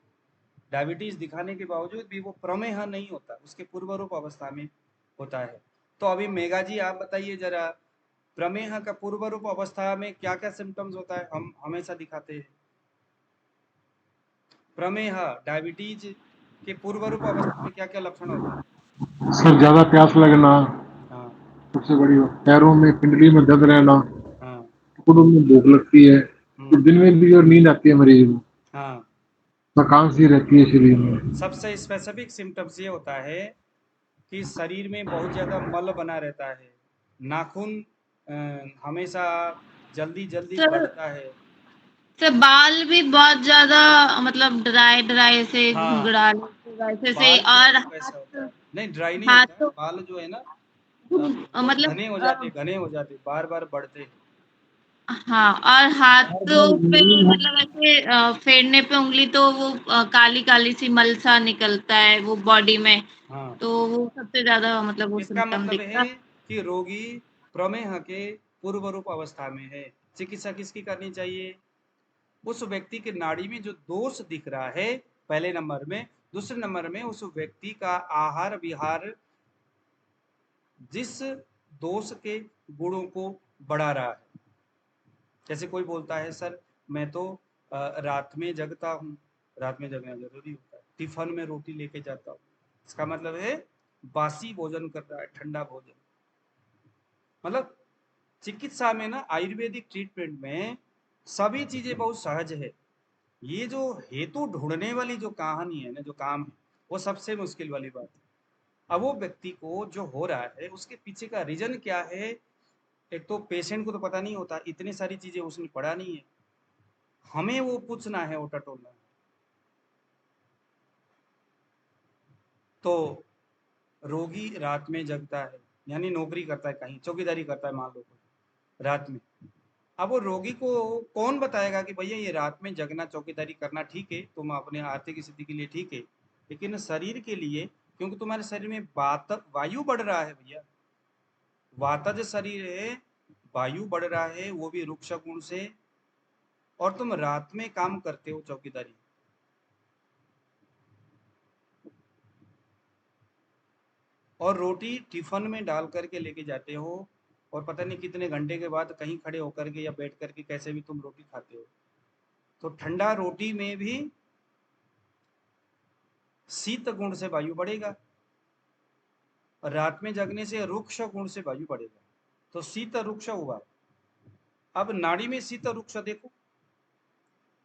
डायबिटीज दिखाने के बावजूद भी वो प्रमेह नहीं होता, उसके पूर्व रूप अवस्था में होता है। तो अभी मेगा जी आप बताइए जरा, प्रमेह का पूर्व रूप अवस्था में क्या क्या सिम्टम्स होता है, हम हमेशा दिखाते हैं। प्रमेह, डायबिटीज के पूर्व रूप अवस्था में क्या क्या लक्षण होते हैं? सर ज्यादा प्यास लगना, हाँ। सबसे बड़ी बात, पैरों में पिंडली में दर्द रहना, हाँ। टुकड़ों में भूख लगती है, तो हम्म। दिन में भी और नींद आती है मरीज को, हाँ। थकान सी रहती है शरीर में। सबसे स्पेसिफिक सिम्टम्स ये होता है कि शरीर में बहुत ज़्यादा मल बना रहता है, नाखून हमेशा जल्दी जल्दी सर बढ़ता है। सर बाल भी बहुत ज्यादा, मतलब ड्राई ड्राई से हाँ, घुंघराले से वैसे से, बाल जो और है वैसा होता है, नहीं ड्राई नहीं होता है, हाथों बाल जो है ना, वो मतलब घने हो जाते, घने हो जाते, बार बार बढ़ते हैं। हाँ, और हाथों पे मतलब ऐसे फेरने पे उंगली तो वो काली काली सी मलसा निकलता है वो बॉडी में, हाँ, तो वो सबसे ज्यादा मतलब वो इसका सिम्टम मतलब दिखता है है। कि रोगी प्रमेह के पूर्व रूप अवस्था में है। चिकित्सा किसकी करनी चाहिए? उस व्यक्ति के नाड़ी में जो दोष दिख रहा है, पहले नंबर में। दूसरे नंबर में उस व्यक्ति का आहार विहार जिस दोष के गुणों को बढ़ा रहा है। जैसे कोई बोलता है सर मैं तो रात में जगता हूँ, रात में जगना जरूरी होता है, टिफिन में रोटी लेके जाता हूँ, इसका मतलब है बासी भोजन कर रहा है, ठंडा भोजन। मतलब चिकित्सा में ना, आयुर्वेदिक ट्रीटमेंट में सभी चीजें बहुत सहज है। ये जो हेतु ढूंढने वाली जो कहानी है ना, जो काम है, वो सबसे मुश्किल वाली बात है। अब वो व्यक्ति को जो हो रहा है उसके पीछे का रीजन क्या है, एक तो पेशेंट को तो पता नहीं होता, इतनी सारी चीजें उसने पढ़ा नहीं है, हमें वो पूछना है, वो टटोलना है। तो रोगी रात में जगता है, यानी नौकरी करता है, कहीं चौकीदारी करता है मान लो कोई, रात में। अब वो रोगी को कौन बताएगा कि भैया ये रात में जगना चौकीदारी करना ठीक है, तुम अपने आर्थिक स्थिति के लिए ठीक है, लेकिन शरीर के लिए, क्योंकि तुम्हारे शरीर में वायु बढ़ रहा है भैया, वातज शरीर है, वायु बढ़ रहा है, वो भी रुक्ष गुण से, और तुम रात में काम करते हो चौकीदारी, और रोटी टिफिन में डाल करके लेके जाते हो, और पता नहीं कितने घंटे के बाद कहीं खड़े होकर के या बैठ करके कैसे भी तुम रोटी खाते हो, तो ठंडा रोटी में भी शीत गुण से वायु बढ़ेगा, और रात में जगने से रुक्ष गुण से वायु बढ़ेगा, तो शीत रुक्ष हुआ। अब नाड़ी में शीत रुक्ष देखो,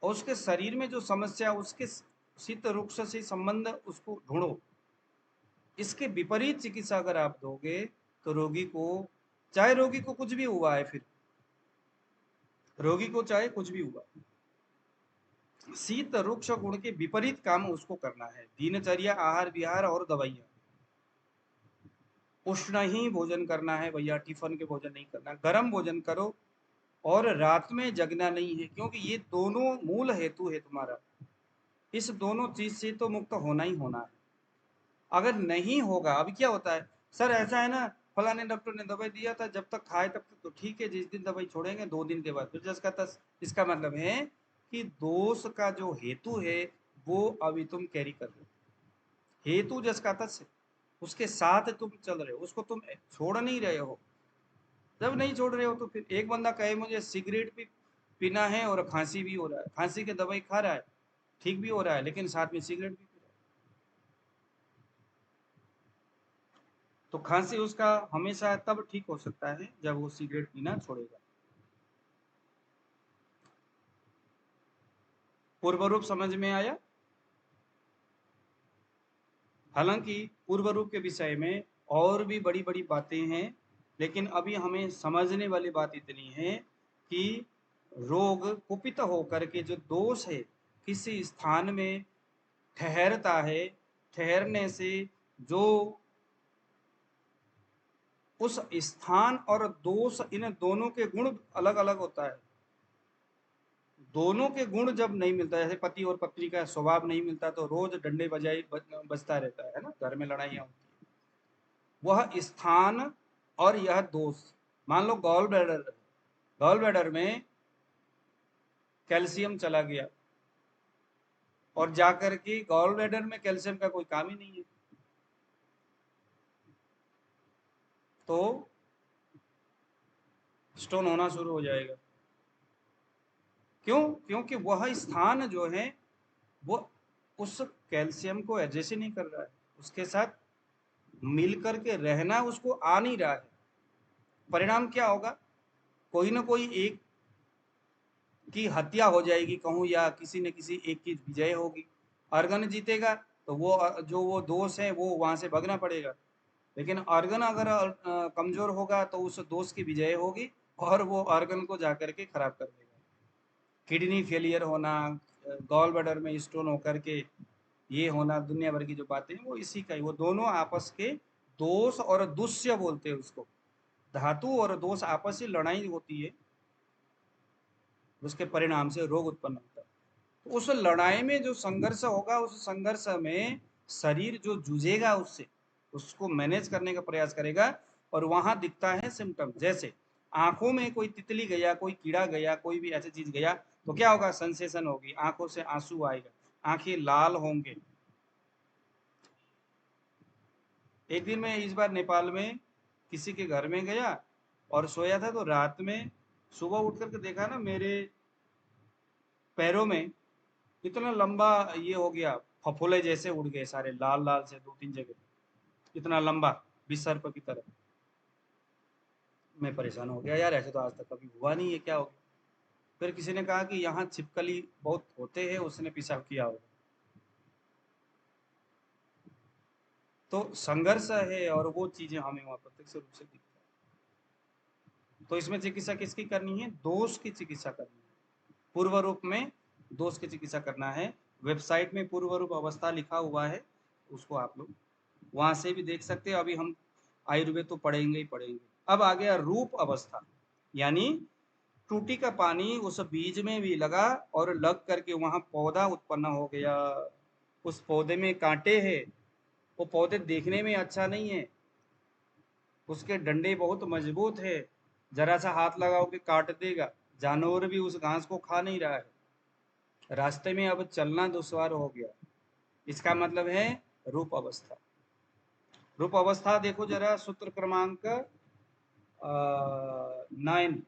और उसके शरीर में जो समस्या, उसके शीत रुक्ष से संबंध उसको ढूंढो। इसके विपरीत चिकित्सा अगर आप दोगे तो रोगी को, चाहे रोगी को कुछ भी हुआ है, फिर रोगी को चाहे कुछ भी हुआ, शीत रुक्ष गुण के विपरीत काम उसको करना है। दिनचर्या, आहार विहार और दवाइयाँ, उष्ण ही भोजन करना है भैया, टिफिन के भोजन नहीं करना, गर्म भोजन करो, और रात में जगना नहीं है, क्योंकि ये दोनों मूल हेतु है तुम्हारा। इस दोनों चीज से तो मुक्त होना ही होना है। अगर नहीं होगा, अभी क्या होता है, सर ऐसा है ना, फलाने डॉक्टर ने दवाई दिया था, जब तक खाए तब तक तो ठीक है, जिस दिन दवाई छोड़ेंगे 2 दिन के बाद फिर जस का तस। इसका मतलब है कि दोष का जो हेतु है वो अभी तुम कैरी कर रहे हो, हेतु जस का तस है, उसके साथ तुम चल रहे हो, उसको तुम छोड़ नहीं रहे हो। जब नहीं छोड़ रहे हो तो फिर एक बंदा कहे मुझे सिगरेट भी पीना है और खांसी भी हो रहा है, खांसी की दवाई खा रहा है, ठीक भी हो रहा है, लेकिन साथ में सिगरेट भी पी रहा है, तो खांसी उसका हमेशा तब ठीक हो सकता है जब वो सिगरेट पीना छोड़ेगा। पूर्व रूप समझ में आया? हालांकि पूर्व रूप के विषय में और भी बड़ी बड़ी बातें हैं, लेकिन अभी हमें समझने वाली बात इतनी है कि रोग कुपित होकर के जो दोष है किसी स्थान में ठहरता है, ठहरने से जो उस स्थान और दोष, इन दोनों के गुण अलग अलग होता है। दोनों के गुण जब नहीं मिलता, जैसे पति और पत्नी का स्वभाव नहीं मिलता, तो रोज डंडे बजाई बजता रहता है ना, घर में लड़ाइयाँ होती है। वह स्थान और यह दोष, मान लो गॉल ब्लैडर, गॉल ब्लैडर में कैल्शियम चला गया, और जाकर के गॉल ब्लैडर में कैल्शियम का कोई काम ही नहीं है, तो स्टोन होना शुरू हो जाएगा। क्यों? क्योंकि वह स्थान जो है वो उस कैल्शियम को एडजस्ट ही नहीं कर रहा है, उसके साथ मिलकर के रहना उसको आ नहीं रहा है। परिणाम क्या होगा? कोई ना कोई एक की हत्या हो जाएगी कहूँ, या किसी न किसी एक की विजय होगी। अर्गन जीतेगा तो वो जो वो दोष है वो वहां से भगना पड़ेगा, लेकिन अर्गन अगर कमजोर होगा तो उस दोष की विजय होगी और वो अर्गन को जाकर के खराब कर देगा। किडनी फेलियर होना, गॉल ब्लैडर में स्टोन होकर के ये होना, दुनिया भर की जो बातें हैं वो इसी का ही, वो दोनों आपस के दोष और दुष्य बोलते हैं उसको। धातु और दोष आपस में लड़ाई होती है, उसके परिणाम से रोग उत्पन्न होता है। तो उस लड़ाई में जो संघर्ष होगा, उस संघर्ष में शरीर जो जूझेगा उससे, उसको मैनेज करने का प्रयास करेगा, और वहां दिखता है सिम्टम। जैसे आंखों में कोई तितली गया, कोई कीड़ा गया, कोई भी ऐसी चीज गया, तो क्या होगा? सेंसेशन होगी, आंखों से आंसू आएगा, आंखें लाल होंगे। एक दिन मैं इस बार नेपाल में किसी के घर में गया और सोया था, तो रात में सुबह उठ करके देखा ना, मेरे पैरों में इतना लंबा ये हो गया, फफोले जैसे उड़ गए सारे, लाल लाल से 2-3 जगह, इतना लंबा विसर्प की तरह। मैं परेशान हो गया, यार ऐसे तो आज तक कभी हुआ नहीं है, क्या हो गया? फिर किसी ने कहा कि यहाँ छिपकली बहुत होते हैं, उसने पेशाब किया होगा। तो संघर्ष है और वो चीजें हमें वहां प्रत्यक्ष रूप से दिखता है। तो इसमें चिकित्सा किसकी करनी है? दोष की चिकित्सा करनी है। पूर्व रूप में दोष की चिकित्सा करना है। वेबसाइट में पूर्व रूप अवस्था लिखा हुआ है, उसको आप लोग वहां से भी देख सकते हैं। अभी हम आयुर्वेद तो पढ़ेंगे ही पढ़ेंगे। अब आ गया रूप अवस्था, यानी टूटी का पानी उस बीज में भी लगा और लग करके वहां पौधा उत्पन्न हो गया। उस पौधे में कांटे हैं, वो पौधे देखने में अच्छा नहीं है, उसके डंडे बहुत मजबूत है, जरा सा हाथ लगाओगे काट देगा, जानवर भी उस घास को खा नहीं रहा है, रास्ते में अब चलना दुश्वार हो गया। इसका मतलब है रूप अवस्था। रूप अवस्था देखो जरा, सूत्र क्रमांक 9,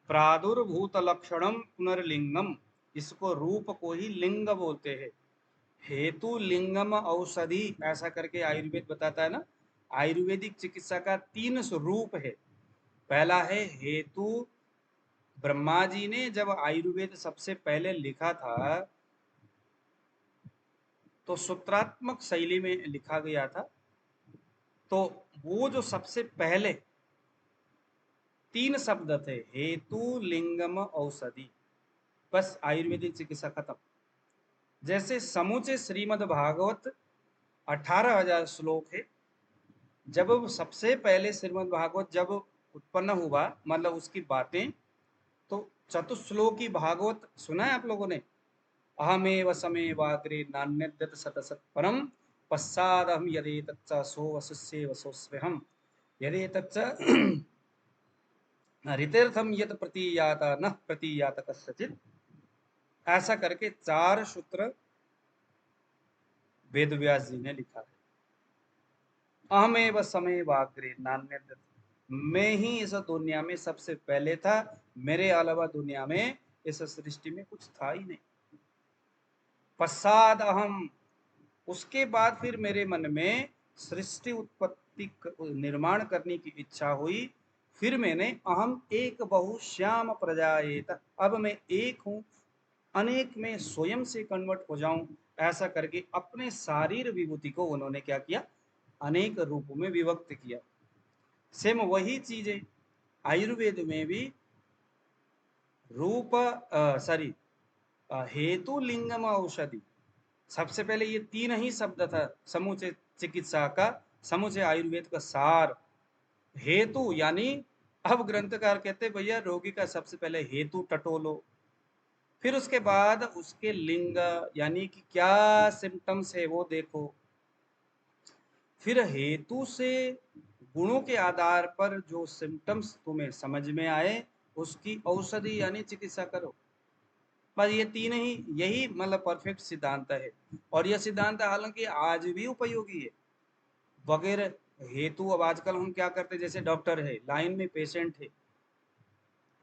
प्रादुर्भूत लक्षणम पुनर्लिंगम, इसको रूप को ही लिंग बोलते हैं। हेतु लिंगम औषधि, ऐसा करके आयुर्वेद बताता है ना। आयुर्वेदिक चिकित्सा का 3 स्वरूप है। पहला है हेतु। ब्रह्मा जी ने जब आयुर्वेद सबसे पहले लिखा था तो सूत्रात्मक शैली में लिखा गया था। तो वो जो सबसे पहले 3 शब्द थे, हेतु, लिंगम, औषधि, बस आयुर्वेदिक चिकित्सा खत्म। जैसे समूचे श्रीमद् भागवत 18,000 श्लोक है। जब सबसे पहले श्रीमद् भागवत जब उत्पन्न हुआ, मतलब उसकी बातें, तो चतुश्लोकी भागवत सुना है आप लोगों ने? अहमेव समेवाग्रे नान्यद्यत सतसत् परम पश्चादहम यदेतच्च सो वसुस्येव सोऽस्म्यहम् यदेतच्च ऋतेर्थम यत प्रतीयात न प्रतीयात कस्यचित्। ऐसा करके 4 सूत्र वेद व्यास जी ने लिखा है। अहमेव समेवाग्रे नान्यद्यत, मैं ही इस दुनिया में सबसे पहले था, मेरे अलावा दुनिया में इस सृष्टि में कुछ था ही नहीं। पश्चाद अहम, उसके बाद फिर मेरे मन में सृष्टि उत्पत्ति निर्माण करने की इच्छा हुई। फिर मैंने अहम एक बहु श्याम प्रजाएत, अब मैं एक हूं, अनेक में स्वयं से कन्वर्ट हो जाऊं, ऐसा करके अपने शारीर विभूति को उन्होंने क्या किया, अनेक रूपों में विभक्त किया। सेम वही चीज है आयुर्वेद में भी। रूप हेतु, लिंगम, औषधि, सबसे पहले ये 3 ही शब्द था समूचे चिकित्सा का, समूचे आयुर्वेद का सार। हेतु यानी अब ग्रंथकार कहते भैया रोगी का सबसे पहले हेतु टटोलो, फिर उसके बाद उसके लिंग यानी कि क्या सिम्टम्स है वो देखो, फिर हेतु से गुणों के आधार पर जो सिम्टम्स तुम्हें समझ में आए उसकी औषधि यानी चिकित्सा करो। बस ये 3 ही, यही मतलब परफेक्ट सिद्धांत है। और यह सिद्धांत हालांकि आज भी उपयोगी है वगैरह हेतु। अब आजकल हम क्या करते हैं, जैसे डॉक्टर है, लाइन में पेशेंट है,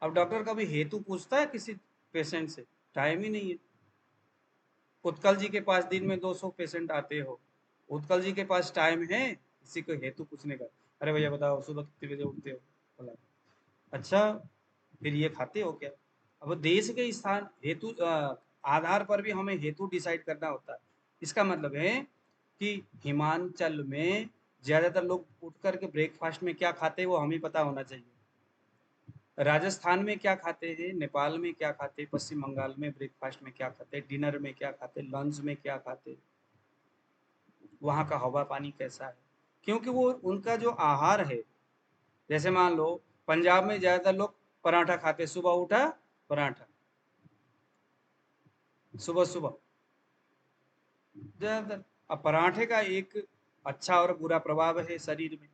अब डॉक्टर कभी हेतु पूछता है किसी पेशेंट से? टाइम ही नहीं है। उत्कल जी के पास दिन में 200 पेशेंट आते हो, उत्कल जी के पास टाइम है किसी को हेतु पूछने का? अरे भैया बताओ सुबह कितने बजे उठते हो? बोला अच्छा फिर ये खाते हो क्या? अब देश के स्थान हेतु आधार पर भी हमें हेतु डिसाइड करना होता है। इसका मतलब है कि हिमाचल में ज्यादातर लोग उठ करके ब्रेकफास्ट में क्या खाते हैं वो हमें पता होना चाहिए। राजस्थान में क्या खाते हैं, नेपाल में क्या खाते हैं, पश्चिम बंगाल में ब्रेकफास्ट में क्या खाते हैं, डिनर में क्या खाते हैं, लंच में क्या खाते हैं, वहाँ का हवा पानी कैसा है, क्योंकि वो उनका जो आहार है। जैसे मान लो पंजाब में ज्यादातर लोग पराठा खाते, सुबह उठा पराठा, सुबह सुबह ज्यादातर। अब पराठे का एक अच्छा और बुरा प्रभाव है शरीर में।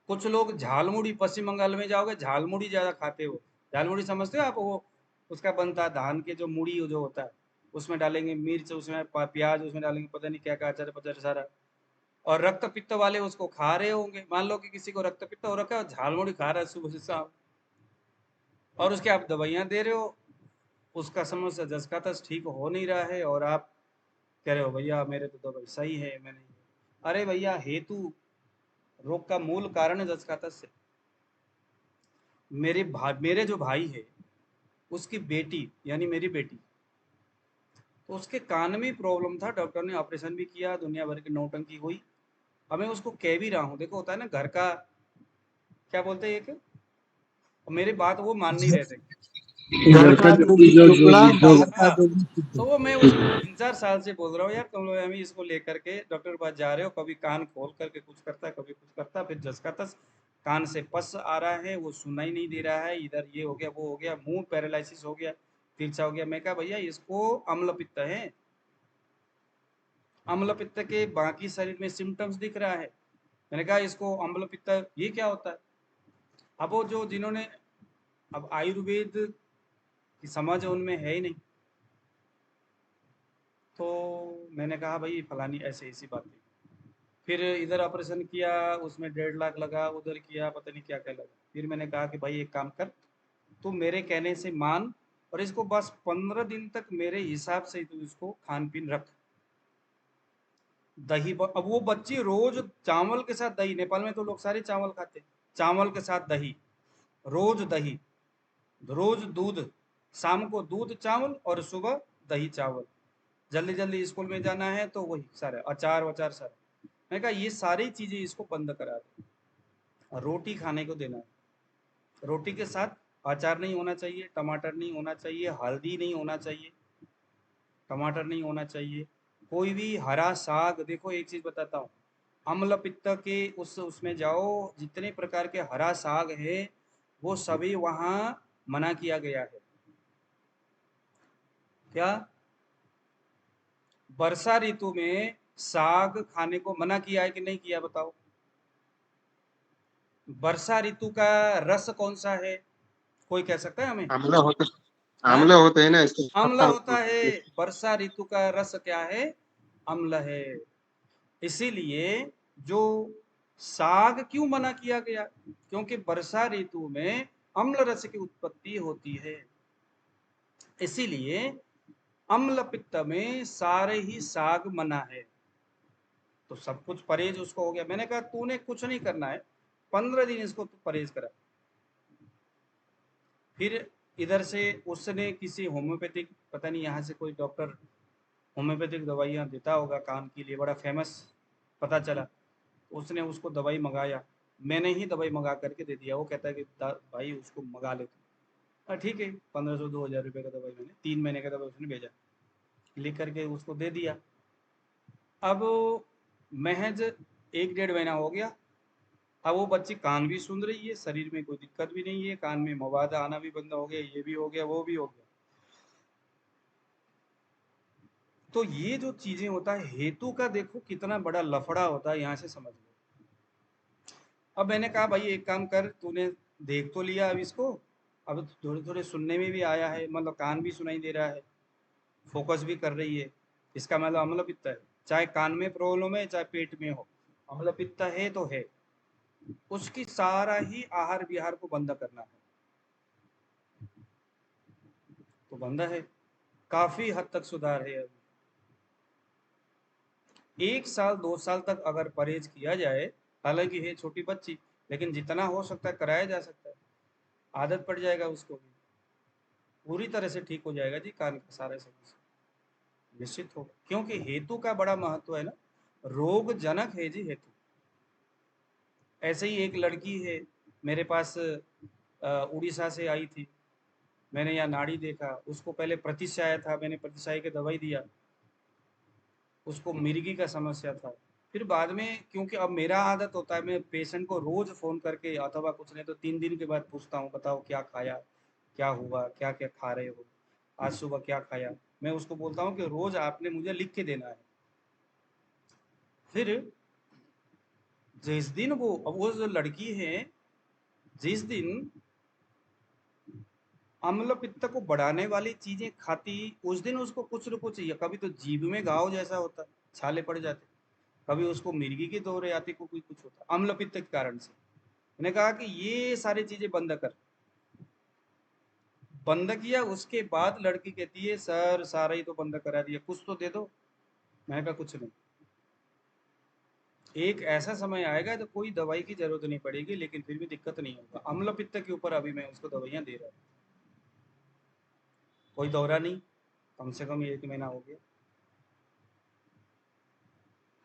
कुछ लोग झालमुड़ी, पश्चिम बंगाल में जाओगे झालमुड़ी ज्यादा खाते हो। झालमुड़ी समझते हो आप? वो उसका बनता है धान के जो मुड़ी जो होता है, उसमें डालेंगे मिर्च, उसमें प्याज, उसमें डालेंगे पता नहीं क्या क्या अचार पचार सारा। और रक्त पित्त वाले उसको खा रहे होंगे। मान लो कि किसी को रक्त पित्त हो रखा है और झालमुड़ी खा रहा है सुबह से शाम, और उसके आप दवाइयाँ दे रहे हो, उसका समस्या जस का तस ठीक हो नहीं रहा है, और आप कह रहे हो भैया मेरे तो दवाई सही है, मैं नहीं। अरे भैया हेतु रोग का मूल कारण है जस का तस से। मेरे जो भाई है उसकी बेटी यानी मेरी बेटी, तो उसके कान में प्रॉब्लम था, डॉक्टर ने ऑपरेशन भी किया, दुनिया भर की नौटंकी हुई। अब मैं उसको कह भी रहा हूँ, देखो होता है ना घर का, क्या बोलते हैं एक, मेरी बात वो मान नहीं रहे थे। घर का जोगी टुकड़ा बाहर का हाँ, जोगी सिद्धि। तो वो मैं उसको 3-4 साल से बोल रहा हूँ, यार तुम लोग अभी इसको लेकर के डॉक्टर के पास जा रहे हो, कभी कान खोल करके कुछ करता है, कभी कुछ करता है, फिर जस का तस कान से पस आ रहा है, वो सुनना ही नहीं दे रहा है, इधर ये हो गया वो हो गया, मुंह पैरालिसिस हो गया, तिरछा हो गया। मैं कहा भैया इसको अम्ल पित्त है, अम्ल पित्त के बाकी शरीर में सिम्टम्स दिख रहा है। मैंने कहा इसको अम्ल पित्त ये क्या होता है? अब वो जो जिन्होंने, अब आयुर्वेद की समझ उनमें है ही नहीं, तो मैंने कहा भाई फलानी ऐसे ऐसी बात है। फिर इधर ऑपरेशन किया, उसमें 1.5 लाख लगा, उधर किया पता नहीं क्या क्या लगा। फिर मैंने कहा कि भाई एक काम कर, तू मेरे कहने से मान, और इसको बस 15 दिन तक मेरे हिसाब से तू इसको खान पीन रख। दही अब वो बच्ची रोज चावल के साथ दही, नेपाल में तो लोग सारे चावल खाते, चावल के साथ दही, रोज दही, रोज दूध, शाम को दूध चावल और सुबह दही चावल, जल्दी जल्दी स्कूल में जाना है तो वही सारे अचार वचार सारे। मैं कहा ये सारी चीजें इसको बंद करा दे, रोटी खाने को देना है। रोटी के साथ अचार नहीं होना चाहिए, टमाटर नहीं होना चाहिए, हल्दी नहीं होना चाहिए, टमाटर नहीं होना चाहिए, कोई भी हरा साग। देखो एक चीज बताता हूँ, अम्ल पित्त के उसमें जाओ, जितने प्रकार के हरा साग है वो सभी वहां मना किया गया है। क्या वर्षा ऋतु में साग खाने को मना किया है कि नहीं किया, बताओ। वर्षा ऋतु का रस कौन सा है, कोई कह सकता है हमें? आंवला होता हाँ, आंवला होता है ना इसका अम्ल पत्ता होता है। वर्षा ऋतु का रस क्या है? अम्ल है। इसीलिए जो साग क्यों मना किया गया, क्योंकि वर्षा ऋतु में अम्ल रस की उत्पत्ति होती है। इसीलिए अम्ल पित्त में सारे ही साग मना है। तो सब कुछ परहेज उसको हो गया। मैंने कहा तूने कुछ नहीं करना है, 15 दिन इसको तू परहेज करा। फिर इधर से उसने किसी होम्योपैथिक, पता नहीं यहाँ से कोई डॉक्टर होम्योपैथिक दवाइयाँ देता होगा कान के लिए, बड़ा फेमस पता चला, उसने उसको दवाई मंगाया। मैंने ही दवाई मंगा करके दे दिया। वो कहता है कि भाई उसको मंगा ले तू। ठीक है, 1500-2000 रुपये का दवाई, मैंने 3 महीने का दवाई उसने भेजा, लिख करके उसको दे दिया। अब महज 1-1.5 महीना हो गया। अब वो बच्ची कान भी सुन रही है, शरीर में कोई दिक्कत भी नहीं है, कान में मवाद आना भी बंद हो गया, ये भी हो गया, वो भी हो गया। तो ये जो चीजें होता है, हेतु का देखो कितना बड़ा लफड़ा होता है, यहाँ से समझ लो। अब मैंने कहा भाई एक काम कर, तूने देख तो लिया अब इसको, अब थोड़े थोड़े सुनने में भी आया है, मतलब कान भी सुनाई दे रहा है, फोकस भी कर रही है, इसका मतलब अम्ल पित्त है। चाहे कान में प्रॉब्लम है चाहे पेट में हो, अम्ल पित्त है तो है। उसकी सारा ही आहार विहार को बंद करना है, तो बंद है। काफी हद तक सुधार है। 1 साल 2 साल तक अगर परहेज किया जाए, हालांकि है छोटी बच्ची, लेकिन जितना हो सकता है कराया जा सकता है, आदत पड़ जाएगा उसको भी, पूरी तरह से ठीक हो जाएगा जी कान का सारा समस्या, निश्चित होगा। क्योंकि हेतु का बड़ा महत्व है ना, रोग जनक है जी हेतु। ऐसे ही एक लड़की है मेरे पास, उड़ीसा से आई थी। मैंने यहाँ नाड़ी देखा, उसको पहले प्रतिशय था, मैंने प्रतिशय की दवाई दिया, उसको मिर्गी का समस्या था। फिर बाद में, क्योंकि अब मेरा आदत होता है, मैं पेशेंट को रोज फोन करके अथवा कुछ नहीं तो 3 दिन के बाद पूछता हूँ, बताओ क्या खाया, क्या हुआ, क्या क्या खा रहे हो, आज सुबह क्या खाया। मैं उसको बोलता हूँ कि रोज आपने मुझे लिख के देना है। फिर जिस दिन वो जो लड़की है, जिस दिन अम्ल पित्त को बढ़ाने वाली चीजें खाती, उस दिन उसको कुछ न कुछ, कभी तो जीभ में घाव जैसा होता, छाले पड़ जाते, कभी उसको मिर्गी के दौरे आते, को कोई कुछ होता अम्ल पित्त के कारण से। मैंने कहा कि ये सारी चीजें बंद कर। बंद किया, उसके बाद लड़की कहती है सर सारा ही तो बंद करा दिया, कुछ तो दे दो। मैंने कहा कुछ नहीं, एक ऐसा समय आएगा तो कोई दवाई की जरूरत नहीं पड़ेगी, लेकिन फिर भी दिक्कत नहीं होगा। अम्ल पित्त के ऊपर अभी मैं उसको दवाइयां दे रहा हूँ, कोई दौरा नहीं, कम से कम 1 महीना हो गया।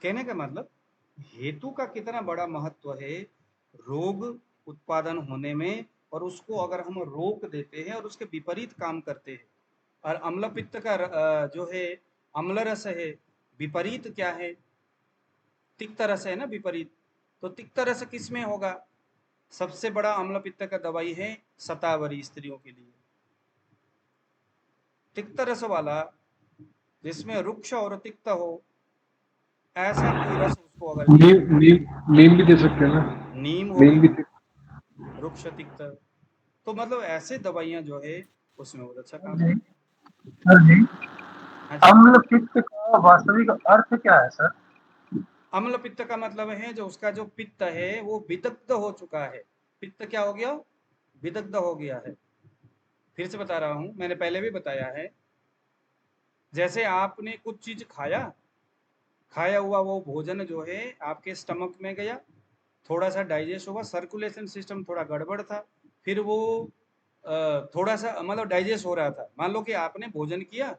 कहने का मतलब हेतु का कितना बड़ा महत्व है रोग उत्पादन होने में, और उसको अगर हम रोक देते हैं और उसके विपरीत काम करते हैं। और अम्ल पित्त का जो है अम्ल रस है, विपरीत क्या है? तिक्त रस है ना विपरीत। तो तिक्त रस किस में होगा? सबसे बड़ा अम्ल पित्त का दवाई है शतावरी स्त्रियों के लिए, तिक्त रस वाला, जिसमें रुक्ष और तिक्त हो, ऐसा कोई रस उसको अगर दिया, नीम नीम नीम भी दे सकते हैं ना, नीम हो नीम भी गया, रुक्ष तिक्त, तो मतलब ऐसे दवाइयां जो है उसमें बहुत अच्छा काम जी, करती सर जी, है। हाँ जी। अम्ल पित्त का वास्तविक अर्थ क्या है सर? अम्ल पित्त का मतलब है जो उसका जो पित्त है वो विदग्ध हो चुका है। पित्त क्या हो गया? विदग्ध हो गया है। फिर से बता रहा हूं, मैंने पहले भी बताया है, जैसे आपने कुछ चीज खाया, खाया हुआ वो भोजन जो है आपके स्टमक में गया, थोड़ा सा डाइजेस्ट हुआ, सर्कुलेशन सिस्टम थोड़ा गड़बड़ था, फिर वो थोड़ा सा मतलब डाइजेस्ट हो रहा था। मान लो कि आपने भोजन किया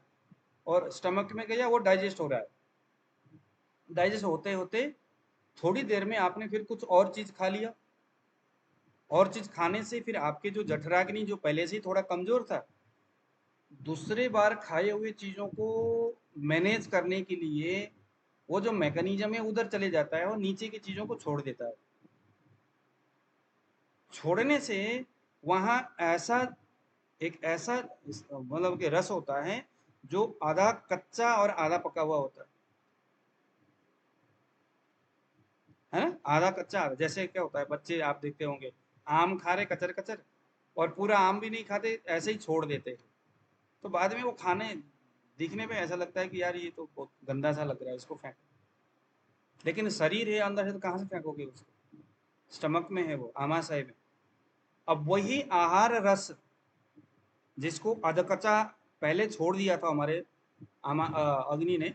और स्टमक में गया, वो डाइजेस्ट हो रहा है। डाइजेस्ट होते होते थोड़ी देर में आपने फिर कुछ और चीज खा लिया, और चीज खाने से फिर आपके जो जठराग्नि जो पहले से ही थोड़ा कमजोर था, दूसरे बार खाए हुए चीजों को मैनेज करने के लिए वो जो मैकेनिज्म है उधर चले जाता है और नीचे की चीजों को छोड़ देता है। छोड़ने से वहां ऐसा एक ऐसा मतलब कि रस होता है जो आधा कच्चा और आधा पका हुआ होता है ना। आधा कच्चा आधा, जैसे क्या होता है, बच्चे आप देखते होंगे आम खा रहे कचर कचर, और पूरा आम भी नहीं खाते, ऐसे ही छोड़ देते हैं। तो बाद में वो खाने दिखने में ऐसा लगता है कि यार ये तो बहुत गंदा सा लग रहा है, इसको फेंक। लेकिन शरीर है अंदर है तो कहाँ से फेंकोगे उसको, स्टमक में है वो, आमाशय में। अब वही आहार रस जिसको अधकचा पहले छोड़ दिया था हमारे अग्नि ने,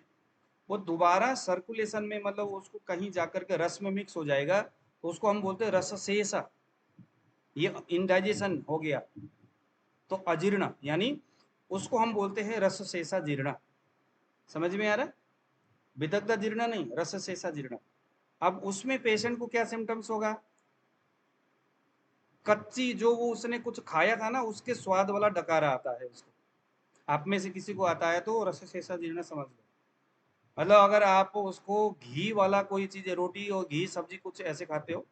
वो दोबारा सर्कुलेशन में मतलब उसको कहीं जाकर के रस में मिक्स हो जाएगा, तो उसको हम बोलते हैं रस शेषा। ये इनडाइजेशन हो गया तो अजीर्ण, यानी उसको हम बोलते हैं रस शेषा जीर्ण। समझ में आ रहा है? विदग्ध जीर्ण नहीं, रस शेषा जीर्ण। अब उसमें पेशेंट को क्या सिम्टम्स होगा, कच्ची जो वो उसने कुछ खाया था ना उसके स्वाद वाला डकारा आता है उसको। आप में से किसी को आता है तो रस शेषा जीर्ण समझ लो। मतलब अगर आप उसको घी वाला कोई चीज, रोटी और घी सब्जी कुछ ऐसे खाते हो,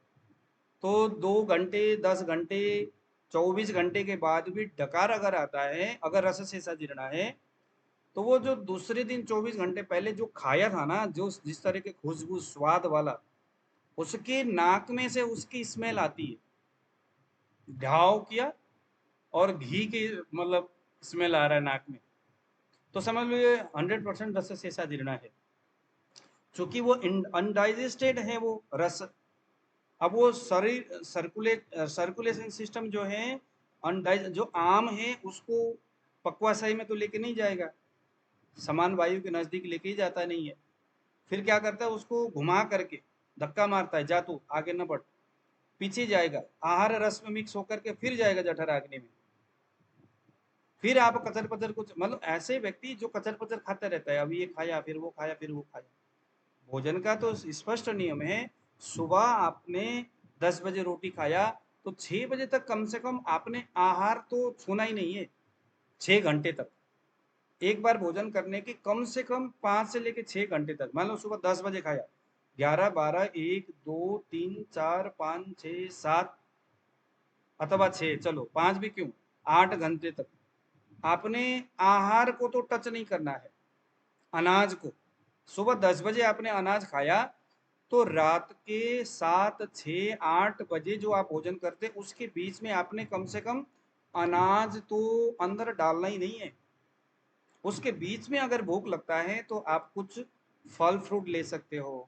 तो 2 घंटे 10 घंटे 24 घंटे के बाद भी डकार अगर आता है, अगर रस शेषा जीर्ण है, तो वो जो दूसरे दिन 24 घंटे पहले जो खाया था ना, जो जिस तरह के खुशबू स्वाद वाला, उसके नाक में से उसकी स्मेल आती है। घाव किया और घी की मतलब स्मेल आ रहा है नाक में, तो समझ लो ये 100% रस शेषा जीर्ण है। चूंकि वो अनडाइजेस्टेड है वो रस, अब वो शरीर सर्कुलेशन सिस्टम जो है जो आम है उसको पक्वाशय में तो लेके नहीं जाएगा, समान वायु के नजदीक लेके ही जाता नहीं है। फिर क्या करता है, उसको घुमा करके धक्का मारता है, जा तू आगे न बढ़, पीछे जाएगा, आहार रस में मिक्स होकर के फिर जाएगा जठराग्नि में। फिर आप कचर पचर कुछ मतलब ऐसे व्यक्ति जो कचर पचर खाते रहता है, अभी ये खाया फिर वो खाया फिर वो खाया। भोजन का तो स्पष्ट नियम है, सुबह आपने 10 बजे रोटी खाया तो 6 बजे तक कम से कम आपने आहार तो छूना ही नहीं है। 6 घंटे तक एक बार भोजन करने के कम से कम 5 से लेकर 6 घंटे तक। मान लो सुबह 10 बजे खाया, 11 12 1 2 3 4 5 6 7 अथवा 6, चलो 5 भी क्यों, 8 घंटे तक आपने आहार को तो टच नहीं करना है, अनाज को। सुबह 10 बजे आपने अनाज खाया तो रात के 7 6 8 बजे जो आप भोजन करते उसके बीच में आपने कम से कम अनाज तो अंदर डालना ही नहीं है। उसके बीच में अगर भूख लगता है तो आप कुछ फल फ्रूट ले सकते हो,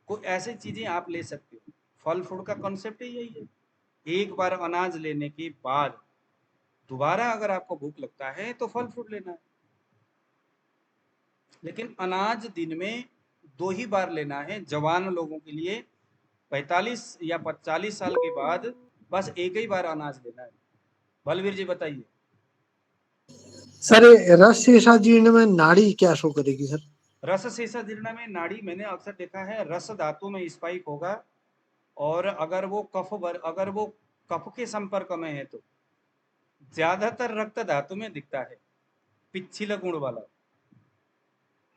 कोई ऐसी चीजें आप ले सकते हो। फल फ्रूट का कॉन्सेप्ट ही यही है। एक बार अनाज लेने के बाद दोबारा अगर आपको भूख लगता है तो फल फ्रूट लेना है, लेकिन अनाज दिन में 2 ही बार लेना है जवान लोगों के लिए। 45 या 40 साल के बाद बस एक ही बार अनाज लेना है। बलवीर जी बताइए। सर रस शेषा जीर्ण में नाड़ी क्या शो करेगी सर? रस शेषा जीर्ण में नाड़ी मैंने अक्सर देखा है रस धातु में स्पाइक होगा, और अगर वो अगर वो कफ के संपर्क में है तो ज्यादातर रक्त धातु में दिखता है, पिच्छिल गुण वाला।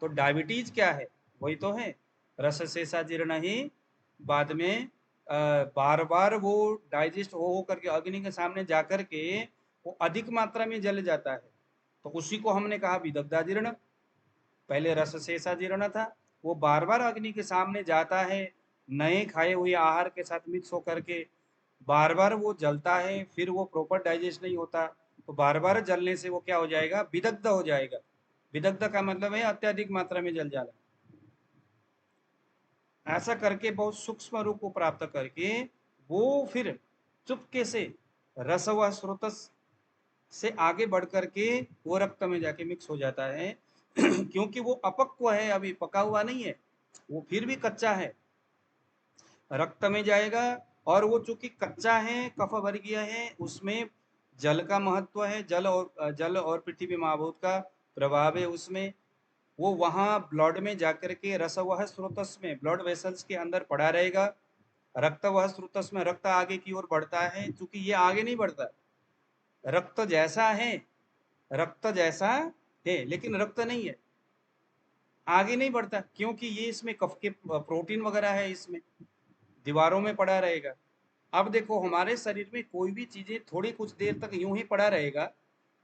तो डायबिटीज क्या है, वही तो है रस शेषा जीर्ण ही बाद में बार बार वो डाइजेस्ट हो करके अग्नि के सामने जाकर के वो अधिक मात्रा में जल जाता है। तो उसी को हमने कहा विदग्धा जीर्ण। पहले रस शेषा जीर्ण था, वो बार बार अग्नि के सामने जाता है, नए खाए हुए आहार के साथ मिक्स होकर के बार बार वो जलता है, फिर वो प्रॉपर डाइजेस्ट नहीं होता, तो बार बार जलने से वो क्या हो जाएगा, विदग्ध हो जाएगा। विदग्ध का मतलब है अत्यधिक मात्रा में जल जाना। ऐसा करके बहुत सूक्ष्म रूप को प्राप्त करके वो फिर चुपके से रसवा स्रोतस से आगे बढ़ करके वो रक्त में जाके मिक्स हो जाता है क्योंकि वो अपक्व है, अभी पका हुआ नहीं है, वो फिर भी कच्चा है। रक्त में जाएगा, और वो चूंकि कच्चा है, कफ वर्गीय है, उसमें जल का महत्व है, जल और पृथ्वी महाभूत का प्रभाव है उसमें, वो वहां ब्लड में जाकर के रसवह स्रोतस में, ब्लड वेसल्स के अंदर पड़ा रहेगा। रक्तवह स्रोतस में रक्त आगे की ओर बढ़ता है, चूंकि ये आगे नहीं बढ़ता, रक्त जैसा है, रक्त जैसा है लेकिन रक्त नहीं है, आगे नहीं बढ़ता, क्योंकि ये इसमें कफ के प्रोटीन वगैरह है, इसमें दीवारों में पड़ा रहेगा। अब देखो हमारे शरीर में कोई भी चीजें थोड़ी कुछ देर तक यूं ही पड़ा रहेगा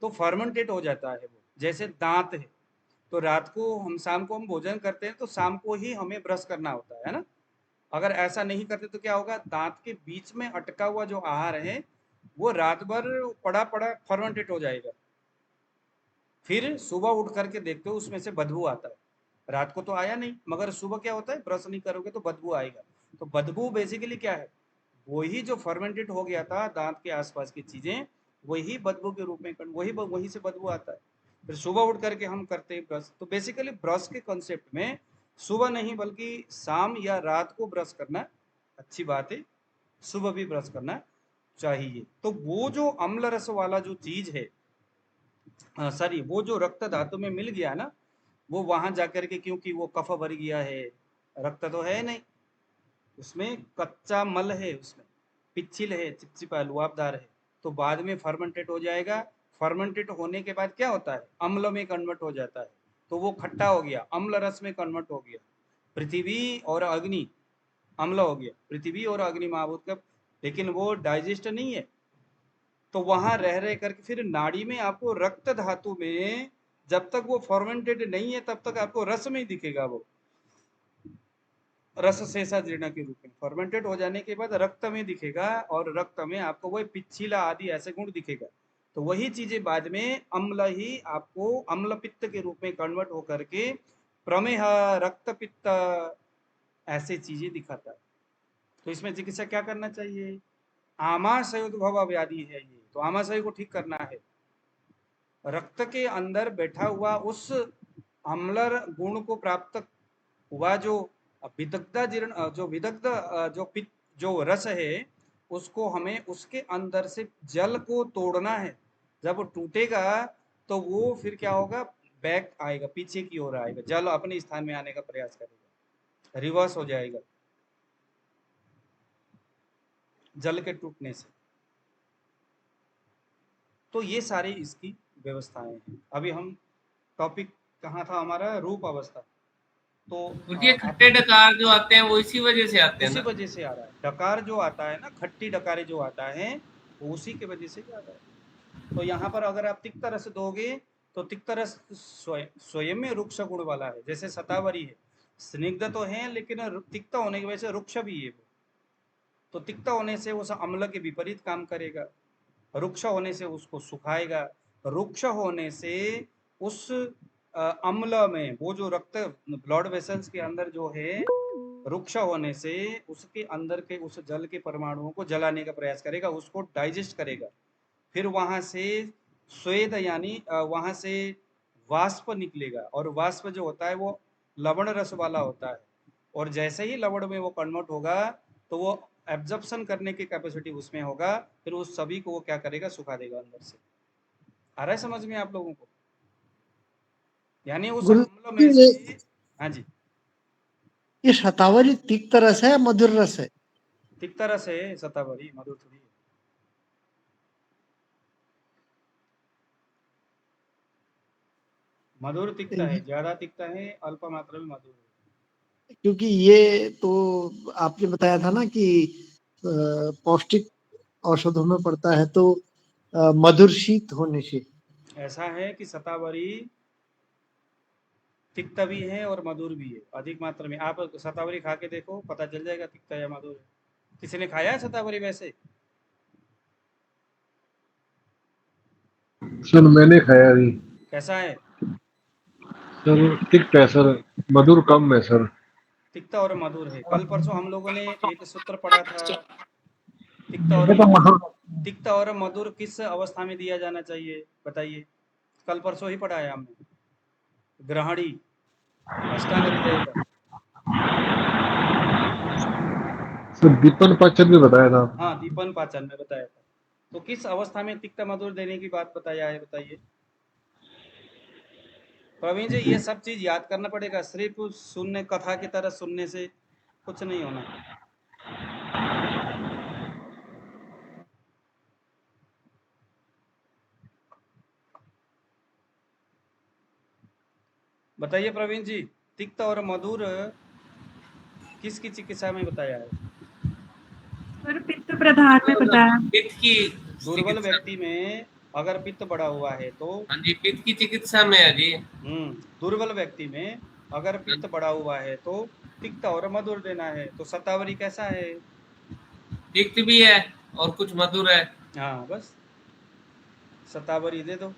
तो फर्मेंटेट हो जाता है वो, जैसे दांत है, तो रात को हम शाम को हम भोजन करते हैं तो शाम को ही हमें ब्रश करना होता है ना। अगर ऐसा नहीं करते तो क्या होगा, दांत के बीच में अटका हुआ जो आहार है वो रात भर पड़ा पड़ा फर्मेंटेट हो जाएगा, फिर सुबह उठ करके देखते हो उसमें से बदबू आता है। रात को तो आया नहीं, मगर सुबह क्या होता है, ब्रश नहीं करोगे तो बदबू आएगा। तो बदबू बेसिकली क्या है, वही जो फर्मेंटेड हो गया था दांत के आसपास की चीजें, वही बदबू के रूप में वही से बदबू आता है। फिर सुबह उठ करके हम करते हैं ब्रश, तो बेसिकली ब्रश के कॉन्सेप्ट में सुबह नहीं बल्कि शाम या रात को ब्रश करना अच्छी बात है, सुबह भी ब्रश करना चाहिए। तो वो जो अम्ल रस वाला जो चीज है, सॉरी, वो जो रक्त धातु में मिल गया ना, वो वहां जाकर के, क्योंकि वो कफ भर गया है, रक्त तो है नहीं उसमें, कच्चा मल है उसमें, पिच्छिल है, चिपचिपा लुआबदार है, तो बाद में फर्मेंटेट हो जाएगा। फर्मेंटेट होने के बाद क्या होता है, अम्ल में कन्वर्ट हो जाता है, तो वो खट्टा हो गया, अम्ल रस में कन्वर्ट हो गया। पृथ्वी और अग्नि अम्ल हो गया, पृथ्वी और अग्नि महाभूत का, लेकिन वो डाइजेस्ट नहीं है, तो वहां रह करके फिर नाड़ी में आपको रक्त धातु में जब तक वो फॉर्मेंटेड नहीं है तब तक आपको रस में ही दिखेगा, वो रस शेषा जीर्ण के रूप में। फॉर्मेंटेड हो जाने के बाद रक्त में दिखेगा, और रक्त में आपको वही पिच्छिला आदि ऐसे गुण दिखेगा। तो वही चीजें बाद में अम्ल ही आपको अम्ल पित्त के रूप में कन्वर्ट होकर के प्रमेह, रक्त पित्त ऐसे चीजें दिखाता है। तो इसमें चिकित्सा क्या करना चाहिए, आमाशयोद्भव व्याधि है ये, तो आमाशय को ठीक करना है। रक्त के अंदर बैठा हुआ उस अम्ल गुण को प्राप्त हुआ जो विदग्ध जीर्ण, जो विदग्ध जो पित्त जो रस है, उसको हमें उसके अंदर से जल को तोड़ना है। जब वो टूटेगा तो वो फिर क्या होगा, बैक आएगा, पीछे की ओर आएगा, जल अपने स्थान में आने का प्रयास करेगा, रिवर्स हो जाएगा जल के टूटने से। तो ये सारी इसकी व्यवस्थाएं हैं। अभी हम टॉपिक कहाँ था हमारा, रूप अवस्था। तो ये खट्टे डकार जो आते हैं वो इसी वजह से आते हैं उसी ना। वजह से आ रहा है, डकार जो आता है ना, खट्टी डकारे जो आता है वो उसी के वजह से आता है। तो यहाँ पर अगर आप तिक्त रस दोगे तो तिक्त रस स्वयं में रुक्ष गुण वाला है, जैसे शतावरी है, स्निग्ध तो है लेकिन तिक्त होने की वजह से रुक्ष भी है वो। तो तिक्त होने से उस अम्ल के विपरीत काम करेगा, रुक्ष होने से उसको सुखाएगा, रुक्ष होने से उस अम्ल में वो जो रक्त ब्लड वेसल्स के अंदर जो है, रुक्ष होने से उसके अंदर के उस जल के परमाणुओं को जलाने का प्रयास करेगा, उसको डाइजेस्ट करेगा। फिर वहां से स्वेद यानी वहां से वाष्प निकलेगा, और वाष्प जो होता है वो लवण रस वाला होता है, और जैसे ही लवण में वो कन्वर्ट होगा तो वो एब्जॉर्प्शन करने की कैपेसिटी उसमें होगा, फिर उस सभी को वो क्या करेगा, सुखा देगा अंदर से। आ रहा है समझ में आप लोगों को, यानी उस अम्ल में से। हाँ जी, ये शतावरी तिक्त रस है, मधुर रस है? तिक्त रस है शतावरी, मधुर थोड़ी है। मधुर तिक्त है, ज्यादा तिक्त है, अल्प मात्रा में मधुर है। क्योंकि ये तो आपने बताया था ना कि पौष्टिक औषधों में पड़ता है, तो मधुर शीत होने से ऐसा है कि शतावरी तिक्त भी है और मधुर भी है, अधिक मात्रा में। आप शतावरी खा के देखो, पता चल जाएगा तिक्त या मधुर है। किसी ने खाया है शतावरी वैसे? सर मैंने खाया नहीं। कैसा है? सर तिक्त है सर, मधुर कम है सर। तिक्त और मधुर है। कल परसों हम लोगों ने एक सूत्र पढ़ा था, तिक्त और ये तो मधुर। मधुर। तिक्त और मधुर किस अवस्था में दिया जाना चाहिए बताइए? कल परसों ही पढ़ा है हमने, ग्रहणी अष्टांग हृदय का। सर दीपन पाचन में बताया था। हाँ, दीपन पाचन में बताया था। तो किस अवस्था में तिक्त मधुर देने की बात बताया है, बताइए प्रवीण जी। ये सब चीज याद करना पड़ेगा, सिर्फ सुनने कथा की तरह सुनने से कुछ नहीं होना। बताइए प्रवीण जी, तिक्त और मधुर किसकी चिकित्सा में बताया है? सर पित्त प्रधान में बताया। पित्त की दुर्बल चिकित्सा। व्यक्ति में अगर पित्त बढ़ा हुआ है तो हाँ जी, पित्त की चिकित्सा में है जी। दुर्बल व्यक्ति में अगर पित्त बढ़ा हुआ है तो तिक्त और मधुर देना है। तो शतावरी कैसा है? तिक्त भी है और कुछ मधुर है। हाँ बस शतावरी दे दो।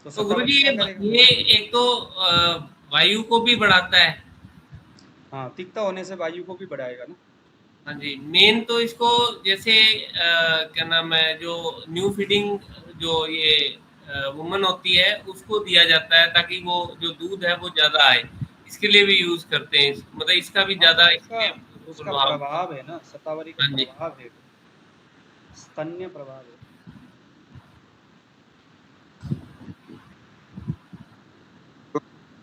तो तो गुरुजी शतावरी क्या करेगा? ये एक तो वायु को भी बढ़ाता है। हाँ, तिक्त होने से वायु को भी बढ़ाएगा ना। हाँ जी, मेन तो इसको जैसे क्या नाम है, जो न्यू फीडिंग जो ये वुमन होती है उसको दिया जाता है ताकि वो जो दूध है वो ज्यादा आए, इसके लिए भी यूज करते हैं। मतलब इसका भी हाँ, ज्यादा तो उसका इसमें उसका प्रभाव। प्रभाव है ना, शतावरी का हाँ जी। प्रभाव है, स्तन्य प्रभाव है।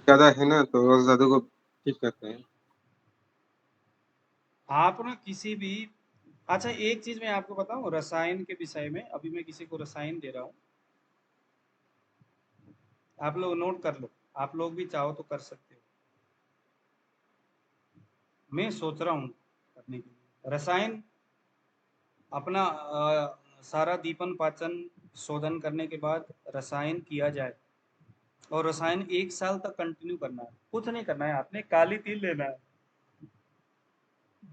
ज्यादा है ना तो और ज्यादा को ठीक करते हैं। आप ना किसी भी, अच्छा एक चीज मैं आपको बताऊं रसायन के विषय में, अभी मैं किसी को रसायन दे रहा हूँ, आप लोग नोट कर लो, आप लोग भी चाहो तो कर सकते हो, मैं सोच रहा हूँ करने के लिए रसायन अपना सारा दीपन पाचन शोधन करने के बाद रसायन किया जाए और रसायन 1 साल तक कंटिन्यू करना है। कुछ नहीं करना है, आपने काली तिल लेना है,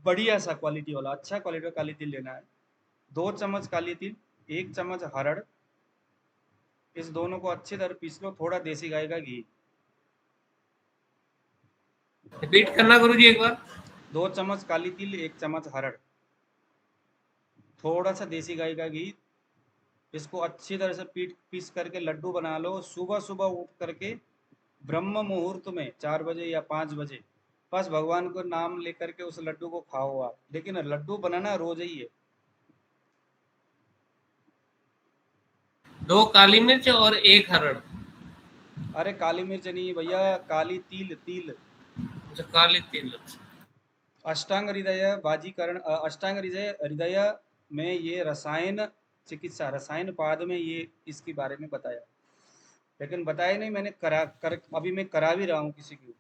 बढ़िया सा क्वालिटी वाला, अच्छा क्वालिटी का काली तिल लेना है। 2 चम्मच काली तिल, 1 चम्मच हरड़, इस दोनों को अच्छी तरह पीस लो, थोड़ा देसी गाय का घी। रिपीट करना गुरुजी एक बार। 2 चम्मच काली तिल, 1 चम्मच हरड़, थोड़ा सा देसी गाय का घी, इसको अच्छी तरह से पीस करके लड्डू बना लो। सुबह सुबह उठ करके ब्रह्म मुहूर्त में 4 बजे या 5 बजे बस भगवान को नाम लेकर के उस लड्डू को खाओ आप, लेकिन लड्डू बनाना रोज ही है। 2 काली मिर्च और 1 हरड़। अरे काली मिर्च नहीं भैया, काली तिल, तिल। अच्छा, काली तिल। अष्टांग हृदय बाजीकरण, अष्टांग हृदय हृदय में ये रसायन चिकित्सा, रसायन पाद में ये इसके बारे में बताया, लेकिन बताया नहीं मैंने, अभी मैं करा भी रहा हूँ किसी के ऊपर।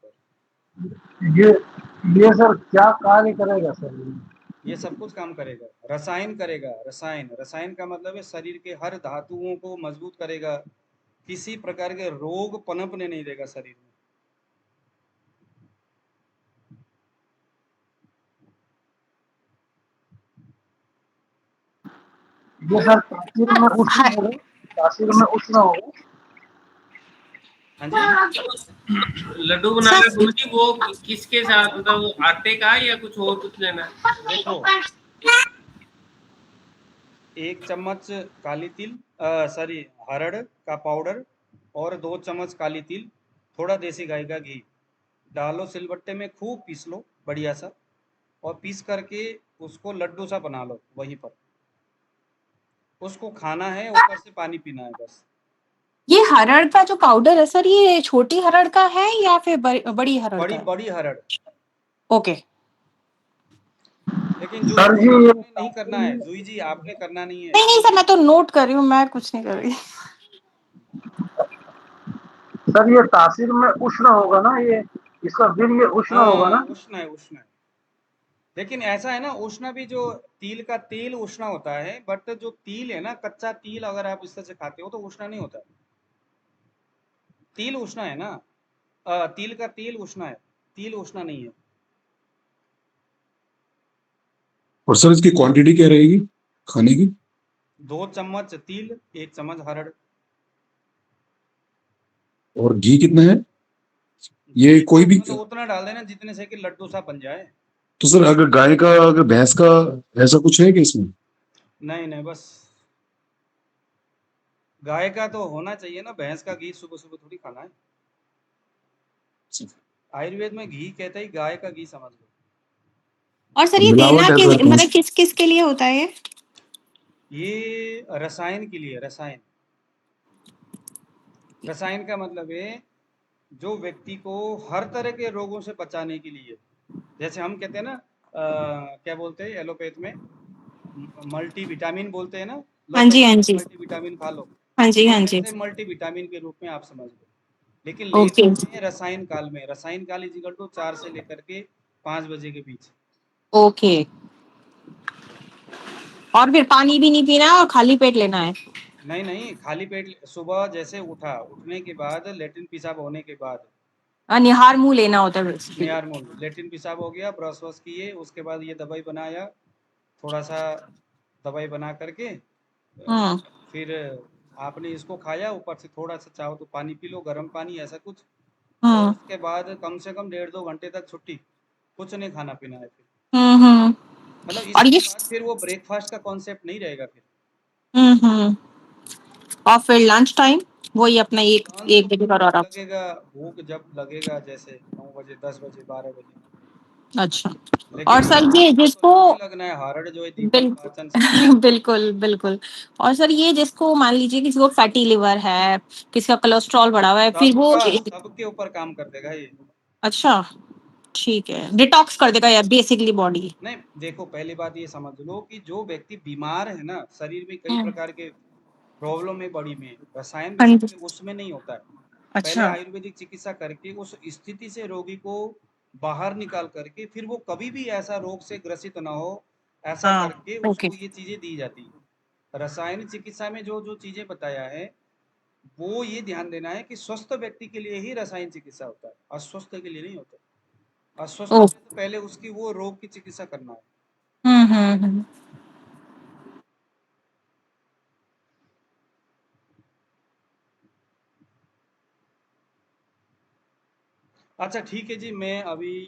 ये सर क्या कार्य करेगा सर? ये सब कुछ काम करेगा, रसायन करेगा। रसायन, रसायन का मतलब है शरीर के हर धातुओं को मजबूत करेगा, किसी प्रकार के रोग पनपने नहीं देगा शरीर में। ये सर तासीर में उष्ण होगा, तासीर में उष्ण होगा। हाँ जी, लड्डू बनाना गुरुजी वो किसके साथ, मतलब वो आटे का या कुछ और कुछ लेना है? देखो 1 चम्मच काली तिल, सॉरी हरड़ का पाउडर और 2 चम्मच काली तिल, थोड़ा देसी गाय का घी डालो, सिलबट्टे में खूब पीस लो बढ़िया सा, और पीस करके उसको लड्डू सा बना लो। वहीं पर उसको खाना है, ऊपर से पानी पीना है बस। ये हरड़ का जो पाउडर है सर, ये छोटी हरड़ का है या फिर बड़ी हरड़ बड़ी का है? बड़ी हरड़। ओके। लेकिन जूही सर जी जी ये आपने नहीं करना है, जूही जी आपने करना नहीं है। नहीं नहीं सर, मैं तो नोट कर रही हूँ, मैं कुछ नहीं कर रही। सर ये तासीर में उष्ण होगा ना, ये इसका बिल ये उष्ण होगा हाँ ना? उष्ण है, उष्ण है, लेकिन ऐसा है ना, उष्ण भी जो तिल का तेल उष्ण होता है, बट जो तिल है ना, कच्चा तिल अगर आप इस तरह से खाते हो तो उष्ण नहीं होता। तिल उष्ण है ना, तिल का तेल उष्ण है, तिल उष्ण नहीं है। और सर इसकी क्वांटिटी क्या रहेगी खाने की? 2 चम्मच तिल, 1 चम्मच हरड़। और घी कितना है? ये घी तो कोई भी, मतलब उतना डाल देना जितने से कि लड्डू सा बन जाए। तो सर अगर गाय का, अगर भैंस का, ऐसा कुछ है कि इसमें? नहीं नहीं, बस गाय का तो होना चाहिए ना, भैंस का घी सुबह सुबह थोड़ी खाना है। आयुर्वेद में घी कहते ही गाय का घी समझ लो। और सर ये मिलावट देना है किस सर कुछ। मतलब किस-किस के लिए होता है ये? ये रसायन के लिए, रसायन। रसायन का मतलब है जो व्यक्ति को हर तरह के रोगों से बचाने के लिए, जैसे हम कहते हैं ना क्या बोलते हैं एलोपैथ में, मल्टी विटामिन बोलते हैं ना, हाँ लोग जी, कहते हाँ हैं जी। मल्टी विटामिन खा लो, हाँ जी, तो हाँ जी। ऐसे मल्टी विटामिन के रूप में आप समझ लो। लेकिन ओके, लेते हैं रसायन काल में, रसायन काल इज इक्वल टू 4 से लेकर के 5 बजे के बीच। ओके। और फिर पानी भी नहीं पीना है और खाली पेट लेना है? नहीं नहीं, खाली पेट सुबह जैसे उठा, उठने के बाद लेट्रिन पेशाब होने के बाद, निहार मुँह लेना होता है बेसिकली। निहार मूल लेट्रिन पेशाब हो गया, ब्रश वश किए, उसके बाद ये दवाई बनाया, थोड़ा सा दवाई बना करके हुँ, फिर आपने इसको खाया, ऊपर से थोड़ा सा चाहो तो पानी पी लो, गर्म पानी ऐसा कुछ, और हुँ, उसके बाद कम से कम 1.5-2 घंटे तक छुट्टी, कुछ नहीं खाना पीना है फिर। हुँ, हुँ। मतलब और इसके ये बाद फिर वो ब्रेकफास्ट का कॉन्सेप्ट नहीं रहेगा फिर। हुँ, हुँ। और फिर लंच टाइम वही अपना 1 लंच तो 1 बजे भूख करो जब आराम से। लगेगा, भूख जब लगेगा, जैसे 9 बजे, 10 बजे, 12 बजे। अच्छा। और लेकिन सर ये भूख तो जिसको लगना ही लगना है, हार्ट जो है दीपक बिल पाचन सब कुछ। बिल्कुल, बिल्कुल। और सर ये जिसको मान लीजिए किसी को फैटी लिवर है, किसी का कोलेस्ट्रॉल बढ़ा हुआ है, फिर वो सबका सबके ऊपर काम कर देगा ये। अच्छा, ठीक है। डिटॉक्स कर देगा या बेसिकली बॉडी। नहीं देखो, पहली बात ये समझ लो कि जो व्यक्ति बीमार है ना, शरीर में कई हुँ। प्रकार के प्रॉब्लम है बॉडी में, रसायन हाँ बेसिस जी। पे उसमें नहीं होता है। पहले अच्छा। आयुर्वेदिक चिकित्सा करके उस स्थिति से रोगी को बाहर निकाल करके फिर वो कभी भी ऐसा रोग से ग्रसित ना हो, ऐसा हाँ, करके ओके। उसको ये चीजें दी जाती है। रसायन चिकित्सा में जो जो चीजें बताया है, वो ये ध्यान देना है कि स्वस्थ व्यक्ति के लिए ही रसायन चिकित्सा होता है, अस्वस्थ के लिए नहीं होता। अस्वस्थ ओह! है तो पहले उसकी वो रोग की चिकित्सा करना है। हुँ, हुँ, हुँ। अच्छा ठीक है जी, मैं अभी